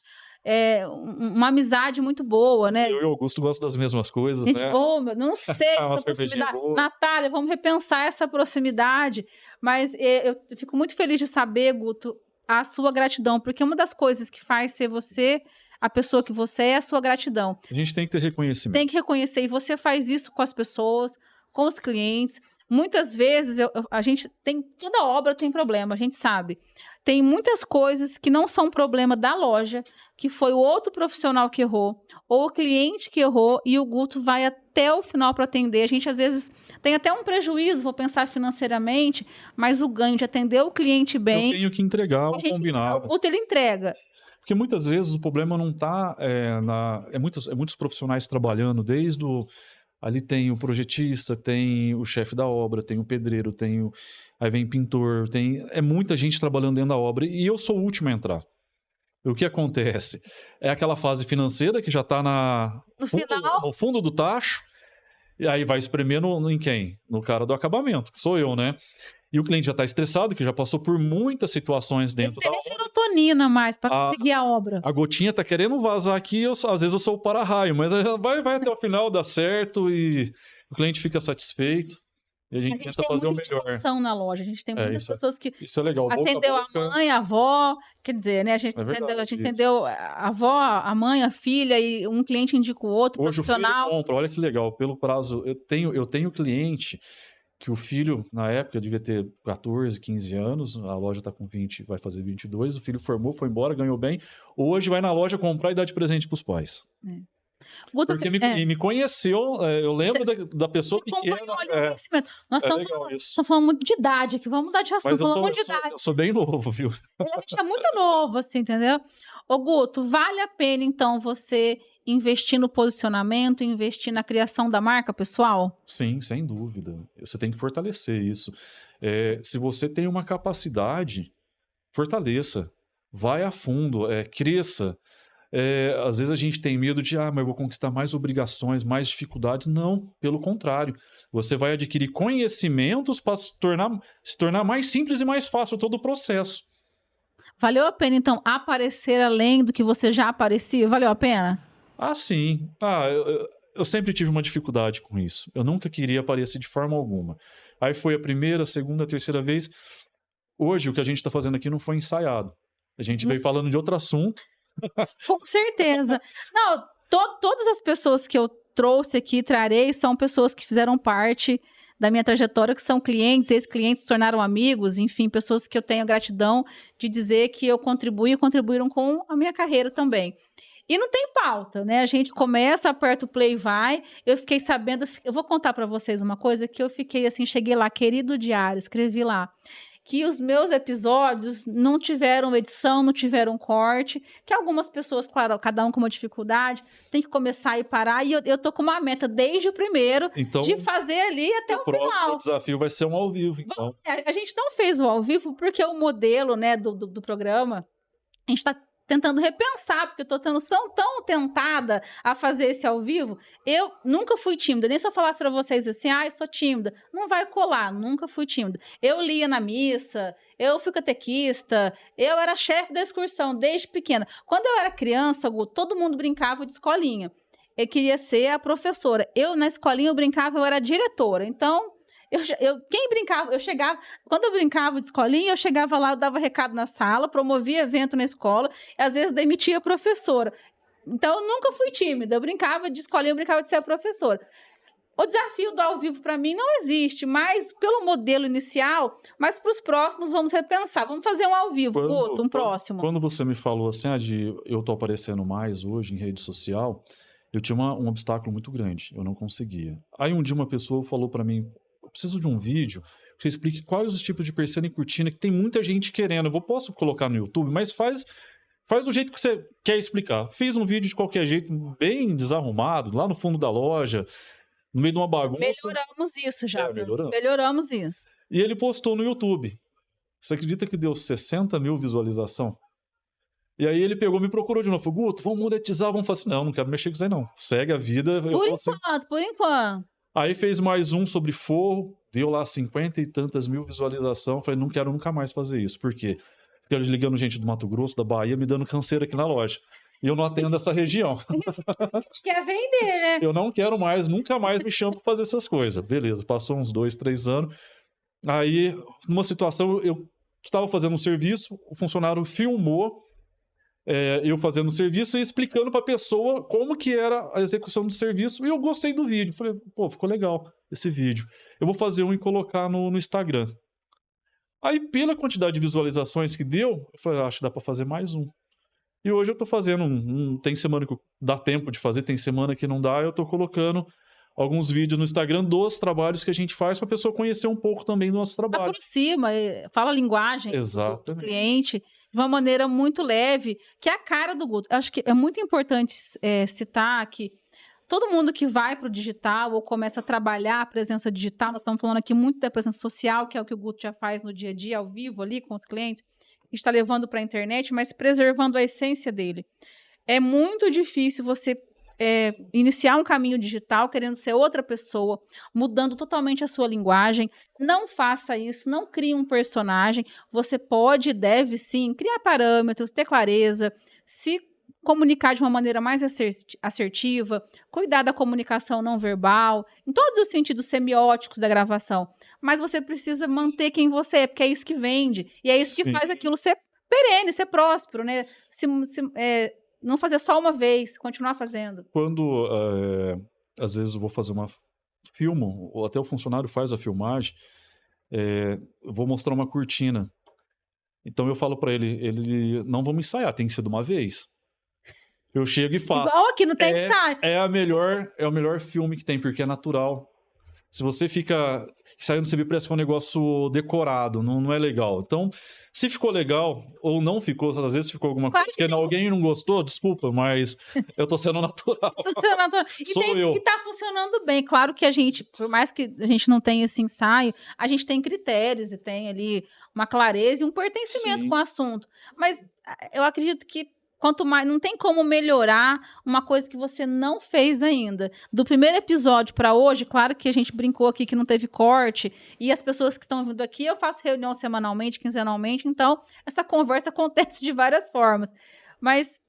Speaker 1: Uma amizade muito boa, né?
Speaker 2: Eu e o Augusto gostam das mesmas coisas,
Speaker 1: gente,
Speaker 2: né?
Speaker 1: Não sei se essa proximidade... Natália, vamos repensar essa proximidade, mas eu fico muito feliz de saber, Guto, a sua gratidão, porque uma das coisas que faz ser você, a pessoa que você é a sua gratidão.
Speaker 2: A gente tem que ter reconhecimento.
Speaker 1: Tem que reconhecer, e você faz isso com as pessoas, com os clientes. Muitas vezes, a gente tem... Toda obra tem problema, a gente sabe. Tem muitas coisas que não são problema da loja, que foi o outro profissional que errou, ou o cliente que errou, e o Guto vai até o final para atender. A gente, às vezes, tem até um prejuízo, vou pensar financeiramente, mas o ganho de atender o cliente bem...
Speaker 2: Eu tenho que entregar o combinado.
Speaker 1: O Guto, ele entrega.
Speaker 2: Porque muitas vezes o problema não está... muitos profissionais trabalhando, desde o... Ali tem o projetista, tem o chefe da obra, tem o pedreiro, aí vem pintor, é muita gente trabalhando dentro da obra e eu sou o último a entrar. O que acontece? É aquela fase financeira que já está no fundo do tacho, e aí vai espremer em quem? No cara do acabamento, que sou eu, né? E o cliente já está estressado, que já passou por muitas situações dentro da obra.
Speaker 1: Não tem nem serotonina mais para conseguir a obra.
Speaker 2: A gotinha tá querendo vazar aqui, às vezes eu sou o para-raio, mas vai até o final, dá certo e o cliente fica satisfeito. e a
Speaker 1: A
Speaker 2: gente
Speaker 1: gente
Speaker 2: tenta
Speaker 1: tem
Speaker 2: fazer o
Speaker 1: muita
Speaker 2: melhor.
Speaker 1: interação na loja, a gente tem muitas
Speaker 2: Isso,
Speaker 1: pessoas que
Speaker 2: isso é legal. Boca a
Speaker 1: atendeu a
Speaker 2: boca,
Speaker 1: mãe, a avó, quer dizer, né,
Speaker 2: é verdade
Speaker 1: a gente
Speaker 2: isso.
Speaker 1: atendeu a avó, a mãe, a filha e um cliente indica o outro,
Speaker 2: Hoje o filho
Speaker 1: profissional.
Speaker 2: compra, olha que legal, pelo prazo eu tenho cliente que o filho, na época, devia ter 14, 15 anos, a loja está com 20, vai fazer 22, o filho formou, foi embora, ganhou bem, hoje vai na loja comprar e dá de presente para os pais.
Speaker 1: É. Guto,
Speaker 2: Porque me conheceu, eu lembro da
Speaker 1: você
Speaker 2: pessoa pequena,
Speaker 1: acompanhou ali o crescimento. Nós
Speaker 2: é
Speaker 1: estamos
Speaker 2: legal
Speaker 1: falando,
Speaker 2: isso.
Speaker 1: estamos falando muito de idade aqui, vamos mudar de assunto,
Speaker 2: Mas eu
Speaker 1: falando
Speaker 2: sou,
Speaker 1: muito
Speaker 2: eu
Speaker 1: de
Speaker 2: sou,
Speaker 1: idade.
Speaker 2: eu sou bem novo, viu?
Speaker 1: A gente é muito novo, assim, entendeu? Ô, Guto, vale a pena, então, você investir no posicionamento, investir na criação da marca pessoal?
Speaker 2: Sim, sem dúvida. Você tem que fortalecer isso. Se você tem uma capacidade, fortaleça, vai a fundo, cresça. Às vezes a gente tem medo de, mas eu vou conquistar mais obrigações, mais dificuldades. Não, pelo contrário. Você vai adquirir conhecimentos para se tornar mais simples e mais fácil todo o processo.
Speaker 1: Valeu a pena, então, aparecer além do que você já aparecia? Valeu a pena?
Speaker 2: Ah, sim. Eu sempre tive uma dificuldade com isso. Eu nunca queria aparecer de forma alguma. Aí foi a primeira, a segunda, a terceira vez. Hoje, o que a gente está fazendo aqui não foi ensaiado. A gente veio falando de outro assunto.
Speaker 1: Com certeza. Não, todas as pessoas que eu trouxe aqui, trarei, são pessoas que fizeram parte da minha trajetória, que são clientes, ex-clientes se tornaram amigos, enfim, pessoas que eu tenho gratidão de dizer que eu contribuí e contribuíram com a minha carreira também. E não tem pauta, né? A gente começa, aperta o play e vai. Eu fiquei sabendo, eu vou contar para vocês uma coisa que eu fiquei assim, cheguei lá, querido diário, escrevi lá que os meus episódios não tiveram edição, não tiveram corte, que algumas pessoas, claro, cada um com uma dificuldade, tem que começar e parar, e eu tô com uma meta desde o primeiro de
Speaker 2: Então,
Speaker 1: fazer ali até
Speaker 2: o
Speaker 1: o
Speaker 2: próximo
Speaker 1: final.
Speaker 2: desafio vai ser um ao vivo, então.
Speaker 1: A gente não fez o ao vivo porque o modelo, né, do programa, a gente está tentando repensar, porque eu estou tão tentada a fazer esse ao vivo. Eu nunca fui tímida, nem se eu falasse para vocês assim, eu sou tímida, não vai colar, nunca fui tímida. Eu lia na missa, eu fui catequista, eu era chefe da excursão desde pequena. Quando eu era criança, todo mundo brincava de escolinha. Eu queria ser a professora. Eu, na escolinha, eu brincava, eu era diretora. Então, quem brincava, eu chegava, quando eu brincava de escolinha, eu chegava lá, eu dava recado na sala, promovia evento na escola, e às vezes demitia a professora. Então, eu nunca fui tímida, eu brincava de escolinha, eu brincava de ser a professora. O desafio do ao vivo para mim não existe, mas pelo modelo inicial, mas para os próximos vamos repensar, vamos fazer um ao vivo, Guto, um próximo.
Speaker 2: Quando você me falou assim, de eu tô aparecendo mais hoje em rede social, eu tinha um obstáculo muito grande, eu não conseguia. Aí um dia uma pessoa falou para mim, eu preciso de um vídeo que você explique quais os tipos de persiana e cortina, que tem muita gente querendo. Posso colocar no YouTube, mas faz do jeito que você quer explicar. Fiz um vídeo de qualquer jeito, bem desarrumado, lá no fundo da loja, no meio de uma bagunça.
Speaker 1: Melhoramos isso já,
Speaker 2: melhoramos.
Speaker 1: Melhoramos isso.
Speaker 2: E ele postou no YouTube. Você acredita que deu 60 mil visualização? E aí ele pegou, me procurou de novo. Guto, vamos monetizar, vamos fazer assim. Não quero mexer com isso aí não. Segue a vida.
Speaker 1: Por enquanto.
Speaker 2: Aí fez mais um sobre forro, deu lá 50 e tantas mil visualização. Falei, não quero nunca mais fazer isso. Por quê? Fiquei ligando gente do Mato Grosso, da Bahia, me dando canseira aqui na loja. E eu não atendo essa região.
Speaker 1: A gente quer vender, né?
Speaker 2: Eu não quero mais, nunca mais me chamo pra fazer essas coisas. Beleza, passou uns 2, 3 anos. Aí, numa situação, eu estava fazendo um serviço, o funcionário filmou eu fazendo o serviço e explicando para a pessoa como que era a execução do serviço, e eu gostei do vídeo. Falei, ficou legal esse vídeo. Eu vou fazer um e colocar no Instagram. Aí, pela quantidade de visualizações que deu, eu falei, acho que dá para fazer mais um. E hoje eu tô fazendo tem semana que dá tempo de fazer, tem semana que não dá, eu tô colocando alguns vídeos no Instagram dos trabalhos que a gente faz para a pessoa conhecer um pouco também do nosso trabalho.
Speaker 1: Aproxima, fala a linguagem do cliente de uma maneira muito leve, que é a cara do Guto. Acho que é muito importante citar que todo mundo que vai para o digital ou começa a trabalhar a presença digital, nós estamos falando aqui muito da presença social, que é o que o Guto já faz no dia a dia, ao vivo ali com os clientes, a gente está levando para a internet, mas preservando a essência dele. É muito difícil você iniciar um caminho digital querendo ser outra pessoa, mudando totalmente a sua linguagem. Não faça isso, não crie um personagem. Você pode e deve, sim, criar parâmetros, ter clareza, se comunicar de uma maneira mais assertiva, cuidar da comunicação não verbal, em todos os sentidos semióticos da gravação. Mas você precisa manter quem você é, porque é isso que vende. E é isso que
Speaker 2: Sim.
Speaker 1: faz aquilo ser perene, ser próspero, né? Não fazer só uma vez, continuar fazendo.
Speaker 2: Quando, às vezes, eu vou fazer filmo, ou até o funcionário faz a filmagem, eu vou mostrar uma cortina. Então eu falo para ele, não vamos ensaiar, tem que ser de uma vez. Eu chego e faço.
Speaker 1: Igual aqui, não tem ensaio.
Speaker 2: É o melhor filme que tem, porque é natural. Se você fica saindo do CB, parece que é um negócio decorado, não é legal. Então, se ficou legal ou não ficou, às vezes ficou alguma coisa que alguém não gostou, desculpa, mas eu tô sendo natural.
Speaker 1: E tá funcionando bem. Claro que a gente, por mais que a gente não tenha esse ensaio, a gente tem critérios e tem ali uma clareza e um pertencimento com o assunto. Mas eu acredito que quanto mais, não tem como melhorar uma coisa que você não fez ainda. Do primeiro episódio para hoje, claro que a gente brincou aqui que não teve corte, e as pessoas que estão vindo aqui, eu faço reunião semanalmente, quinzenalmente, então essa conversa acontece de várias formas. Mas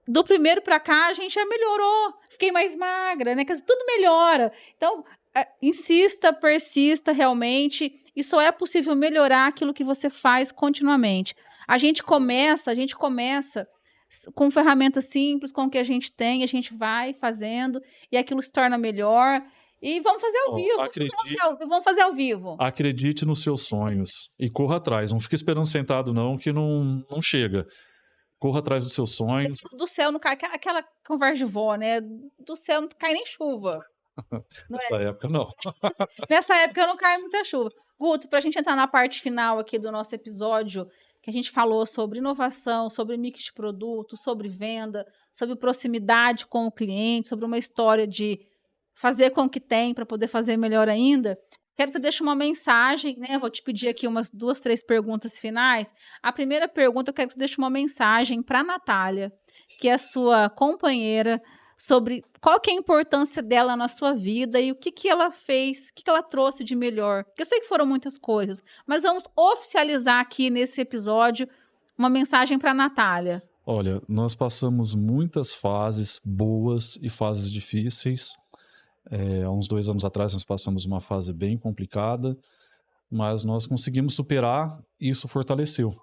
Speaker 1: do primeiro para cá, a gente já melhorou. Fiquei mais magra, né? Quer dizer, tudo melhora. Então, insista, persista realmente, e só é possível melhorar aquilo que você faz continuamente. A gente começa com ferramentas simples, com o que a gente tem, a gente vai fazendo, e aquilo se torna melhor. E vamos fazer ao vivo. Vamos fazer ao vivo.
Speaker 2: Acredite nos seus sonhos e corra atrás. Não fique esperando sentado, não, que não chega. Corra atrás dos seus sonhos.
Speaker 1: Do céu não cai, aquela conversa de vó, né? Do céu não cai nem chuva.
Speaker 2: Nessa época, não.
Speaker 1: Nessa época não cai muita chuva. Guto, pra gente entrar na parte final aqui do nosso episódio, que a gente falou sobre inovação, sobre mix de produto, sobre venda, sobre proximidade com o cliente, sobre uma história de fazer com o que tem para poder fazer melhor ainda. Quero que você deixe uma mensagem, né? Vou te pedir aqui umas 2, 3 perguntas finais. A primeira pergunta, eu quero que você deixe uma mensagem para a Natália, que é a sua companheira, sobre qual que é a importância dela na sua vida e o que ela fez, o que ela trouxe de melhor. Porque eu sei que foram muitas coisas, mas vamos oficializar aqui nesse episódio uma mensagem para a Natália.
Speaker 2: Olha, nós passamos muitas fases boas e fases difíceis. Há uns 2 anos atrás nós passamos uma fase bem complicada, mas nós conseguimos superar e isso fortaleceu.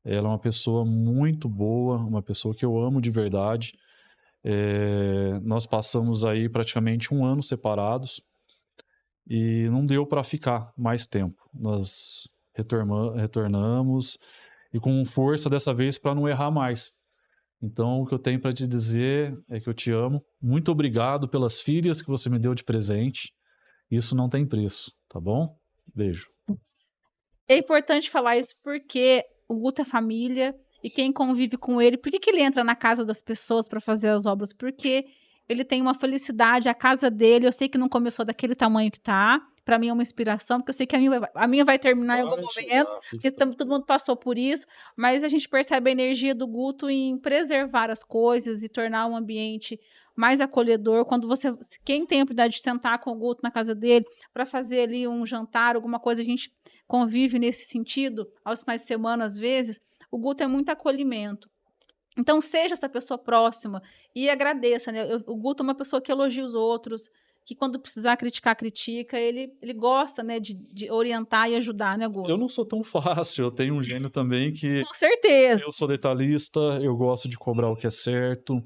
Speaker 2: Ela é uma pessoa muito boa, uma pessoa que eu amo de verdade. Nós passamos aí praticamente 1 ano separados e não deu para ficar mais tempo. Nós retornamos e com força dessa vez para não errar mais. Então, o que eu tenho para te dizer é que eu te amo. Muito obrigado pelas filhas que você me deu de presente. Isso não tem preço, tá bom? Beijo.
Speaker 1: É importante falar isso porque o Guto é família e quem convive com ele, por que ele entra na casa das pessoas para fazer as obras? Porque ele tem uma felicidade, a casa dele, eu sei que não começou daquele tamanho que tá, para mim é uma inspiração, porque eu sei que a minha vai terminar em algum momento, porque todo mundo passou por isso, mas a gente percebe a energia do Guto em preservar as coisas e tornar um ambiente mais acolhedor. Quando quem tem a oportunidade de sentar com o Guto na casa dele para fazer ali um jantar, alguma coisa, a gente convive nesse sentido, aos finais de semana, às vezes, o Guto é muito acolhimento. Então, seja essa pessoa próxima e agradeça, né? O Guto é uma pessoa que elogia os outros, que quando precisar criticar, critica. Ele gosta, né, de orientar e ajudar, né, Guto?
Speaker 2: Eu não sou tão fácil, eu tenho um gênio também que...
Speaker 1: Com certeza.
Speaker 2: Eu sou detalhista, eu gosto de cobrar o que é certo.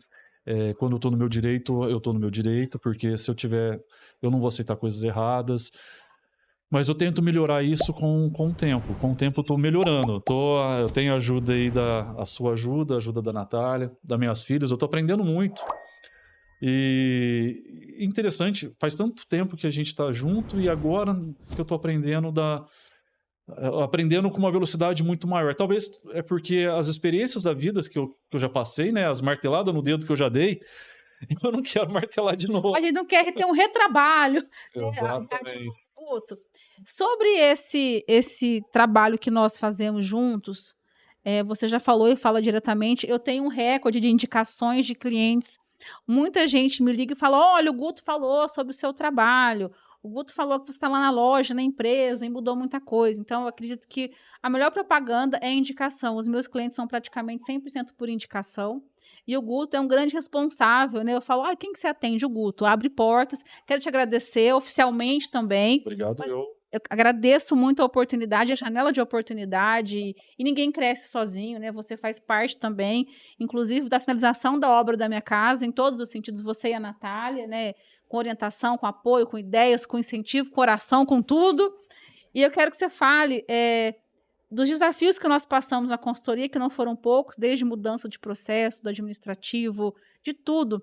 Speaker 2: Quando eu tô no meu direito, eu tô no meu direito, porque se eu não vou aceitar coisas erradas. Mas eu tento melhorar isso com o tempo. Com o tempo eu tô melhorando. Eu tenho ajuda aí a sua ajuda, a ajuda da Natália, das minhas filhas. Eu tô aprendendo muito. E interessante, faz tanto tempo que a gente tá junto e agora que eu tô aprendendo com uma velocidade muito maior. Talvez é porque as experiências da vida que eu já passei, né, as marteladas no dedo que eu já dei, eu não quero martelar de novo.
Speaker 1: A gente não quer ter um retrabalho.
Speaker 2: Exatamente.
Speaker 1: Guto, sobre esse trabalho que nós fazemos juntos, você já falou e fala diretamente, eu tenho um recorde de indicações de clientes. Muita gente me liga e fala, olha, o Guto falou sobre o seu trabalho, o Guto falou que você está lá na loja, na empresa, e mudou muita coisa. Então, eu acredito que a melhor propaganda é a indicação. Os meus clientes são praticamente 100% por indicação. E o Guto é um grande responsável, né? Eu falo, quem que você atende? O Guto. Abre portas. Quero te agradecer oficialmente também.
Speaker 2: Obrigado,
Speaker 1: Eu agradeço muito a oportunidade, a janela de oportunidade, e ninguém cresce sozinho, né? Você faz parte também, inclusive, da finalização da obra da minha casa, em todos os sentidos, você e a Natália, né? Com orientação, com apoio, com ideias, com incentivo, coração, com tudo. E eu quero que você fale dos desafios que nós passamos na consultoria, que não foram poucos, desde mudança de processo, do administrativo, de tudo.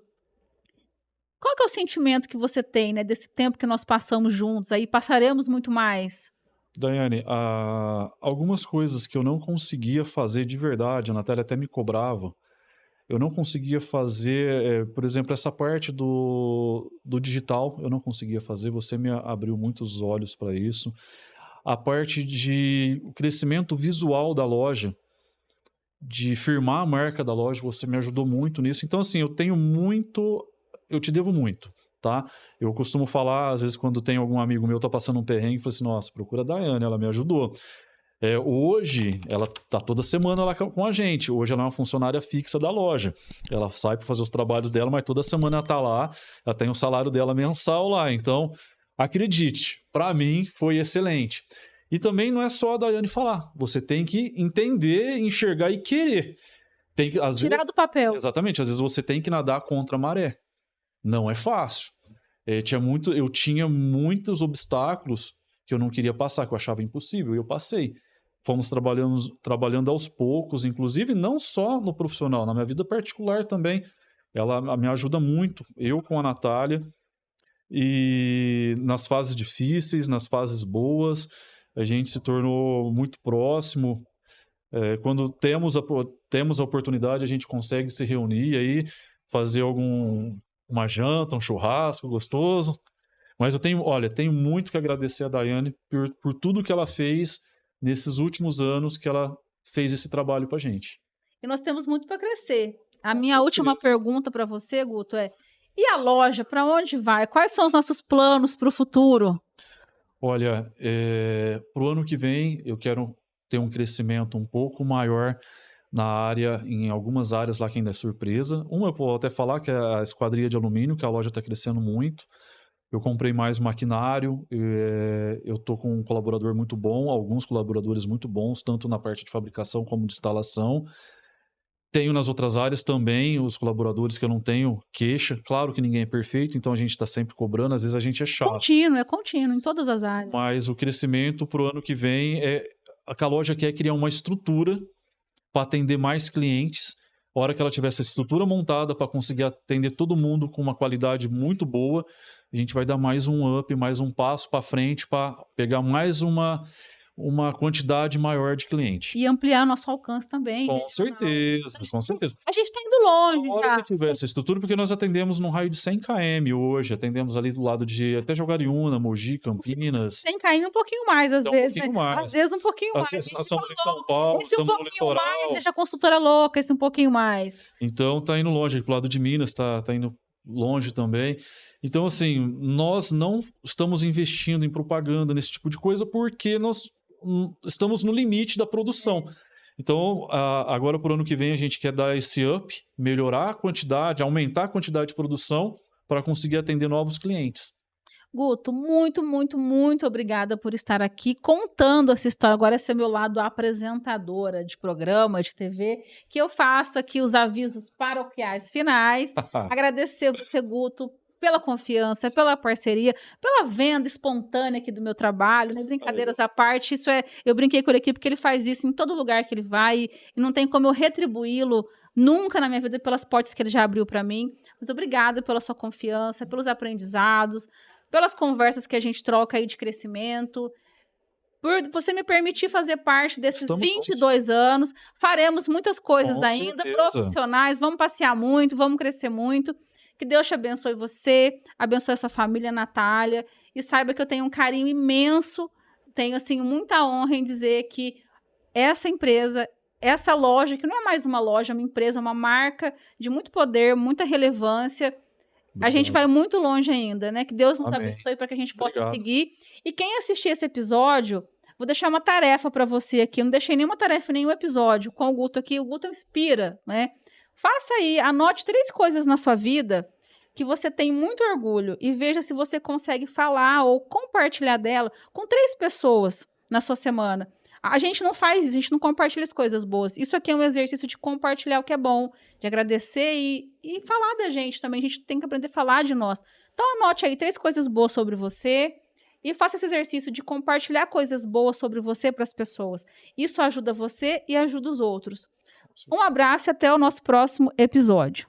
Speaker 1: Qual que é o sentimento que você tem, né, desse tempo que nós passamos juntos? Aí passaremos muito mais.
Speaker 2: Daiane, algumas coisas que eu não conseguia fazer de verdade, a Natália até me cobrava, eu não conseguia fazer, por exemplo, essa parte do digital, eu não conseguia fazer, você me abriu muitos olhos para isso. A parte de o crescimento visual da loja, de firmar a marca da loja, você me ajudou muito nisso. Então, assim, eu te devo muito, tá? Eu costumo falar, às vezes, quando tem algum amigo meu tá passando um perrengue, eu falo assim, nossa, procura a Daiane, ela me ajudou. Hoje, ela tá toda semana lá com a gente. Hoje ela é uma funcionária fixa da loja. Ela sai para fazer os trabalhos dela, mas toda semana ela tá lá, ela tem o salário dela mensal lá. Então, acredite, para mim foi excelente. E também não é só a Daiane falar, você tem que entender, enxergar e querer. Tem que, às
Speaker 1: Tirar
Speaker 2: vezes,
Speaker 1: do papel.
Speaker 2: exatamente, às vezes você tem que nadar contra a maré. Não é fácil. Eu tinha muitos obstáculos que eu não queria passar, que eu achava impossível, e eu passei. Fomos trabalhando aos poucos, inclusive não só no profissional, na minha vida particular também. Ela me ajuda muito, eu com a Natália, e nas fases difíceis, nas fases boas, a gente se tornou muito próximo. Quando temos a oportunidade, a gente consegue se reunir e aí fazer uma janta, um churrasco gostoso. Mas tenho muito que agradecer a Daiane por tudo que ela fez nesses últimos anos que ela fez esse trabalho com a gente.
Speaker 1: E nós temos muito para crescer. A
Speaker 2: Com
Speaker 1: minha última
Speaker 2: certeza.
Speaker 1: pergunta para você, Guto, e a loja, para onde vai? Quais são os nossos planos para o futuro?
Speaker 2: Olha, para o ano que vem eu quero ter um crescimento um pouco maior em algumas áreas lá que ainda é surpresa. Uma eu vou até falar que é a esquadria de alumínio, que a loja está crescendo muito. Eu comprei mais maquinário, eu estou com um colaborador muito bom, alguns colaboradores muito bons, tanto na parte de fabricação como de instalação. Tenho nas outras áreas também os colaboradores que eu não tenho queixa. Claro que ninguém é perfeito, então a gente está sempre cobrando, às vezes a gente é chato.
Speaker 1: É contínuo, em todas as áreas.
Speaker 2: Mas o crescimento para o ano que vem a loja quer criar uma estrutura para atender mais clientes. A hora que ela tiver essa estrutura montada para conseguir atender todo mundo com uma qualidade muito boa, a gente vai dar mais um up, mais um passo para frente para pegar mais uma quantidade maior de cliente.
Speaker 1: E ampliar nosso alcance também.
Speaker 2: Com certeza, com certeza.
Speaker 1: A gente está indo longe
Speaker 2: Na hora
Speaker 1: já.
Speaker 2: que tiver essa estrutura, porque nós atendemos num raio de 100 km hoje, atendemos ali do lado de até Jaguariúna, Mogi, Campinas.
Speaker 1: 100 km um pouquinho mais, às
Speaker 2: Então,
Speaker 1: vezes,
Speaker 2: um pouquinho
Speaker 1: né?
Speaker 2: mais.
Speaker 1: Às vezes um pouquinho
Speaker 2: Às
Speaker 1: mais.
Speaker 2: vezes
Speaker 1: A
Speaker 2: nós
Speaker 1: gente
Speaker 2: estamos em
Speaker 1: falou,
Speaker 2: São Paulo,
Speaker 1: esse um
Speaker 2: estamos no
Speaker 1: pouquinho mais,
Speaker 2: litoral.
Speaker 1: deixa a consultora louca, esse um pouquinho mais.
Speaker 2: Então tá indo longe, pro lado de Minas tá indo longe também. Então, assim, nós não estamos investindo em propaganda nesse tipo de coisa porque nós estamos no limite da produção. Então, agora pro ano que vem a gente quer dar esse up, melhorar a quantidade, aumentar a quantidade de produção para conseguir atender novos clientes.
Speaker 1: Guto, muito, muito, muito obrigada por estar aqui contando essa história. Agora esse é meu lado apresentadora de programa, de TV, que eu faço aqui os avisos paroquiais finais. Agradecer você, Guto, pela confiança, pela parceria, pela venda espontânea aqui do meu trabalho, né? Brincadeiras à parte, eu brinquei com ele aqui porque ele faz isso em todo lugar que ele vai e não tem como eu retribuí-lo nunca na minha vida pelas portas que ele já abriu para mim. Mas obrigada pela sua confiança, pelos aprendizados, pelas conversas que a gente troca aí de crescimento, por você me permitir fazer parte desses
Speaker 2: Estamos
Speaker 1: 22 anos. Faremos muitas coisas
Speaker 2: Com
Speaker 1: ainda,
Speaker 2: certeza.
Speaker 1: profissionais, vamos passear muito, vamos crescer muito. Que Deus te abençoe você, abençoe a sua família, Natália, e saiba que eu tenho um carinho imenso, tenho, assim, muita honra em dizer que essa empresa, essa loja, que não é mais uma loja, é uma empresa, uma marca de muito poder, muita relevância. A gente vai muito longe ainda, né? Que Deus nos
Speaker 2: Amém.
Speaker 1: abençoe para que a gente possa
Speaker 2: Obrigado.
Speaker 1: seguir. E quem assistir esse episódio, vou deixar uma tarefa para você aqui. Eu não deixei nenhuma tarefa em nenhum episódio com o Guto aqui. O Guto inspira, né? Faça aí, anote 3 coisas na sua vida que você tem muito orgulho e veja se você consegue falar ou compartilhar dela com 3 pessoas na sua semana. A gente não faz isso, a gente não compartilha as coisas boas. Isso aqui é um exercício de compartilhar o que é bom, de agradecer e falar da gente também. A gente tem que aprender a falar de nós. Então, anote aí 3 coisas boas sobre você e faça esse exercício de compartilhar coisas boas sobre você para as pessoas. Isso ajuda você e ajuda os outros. Um abraço e até o nosso próximo episódio.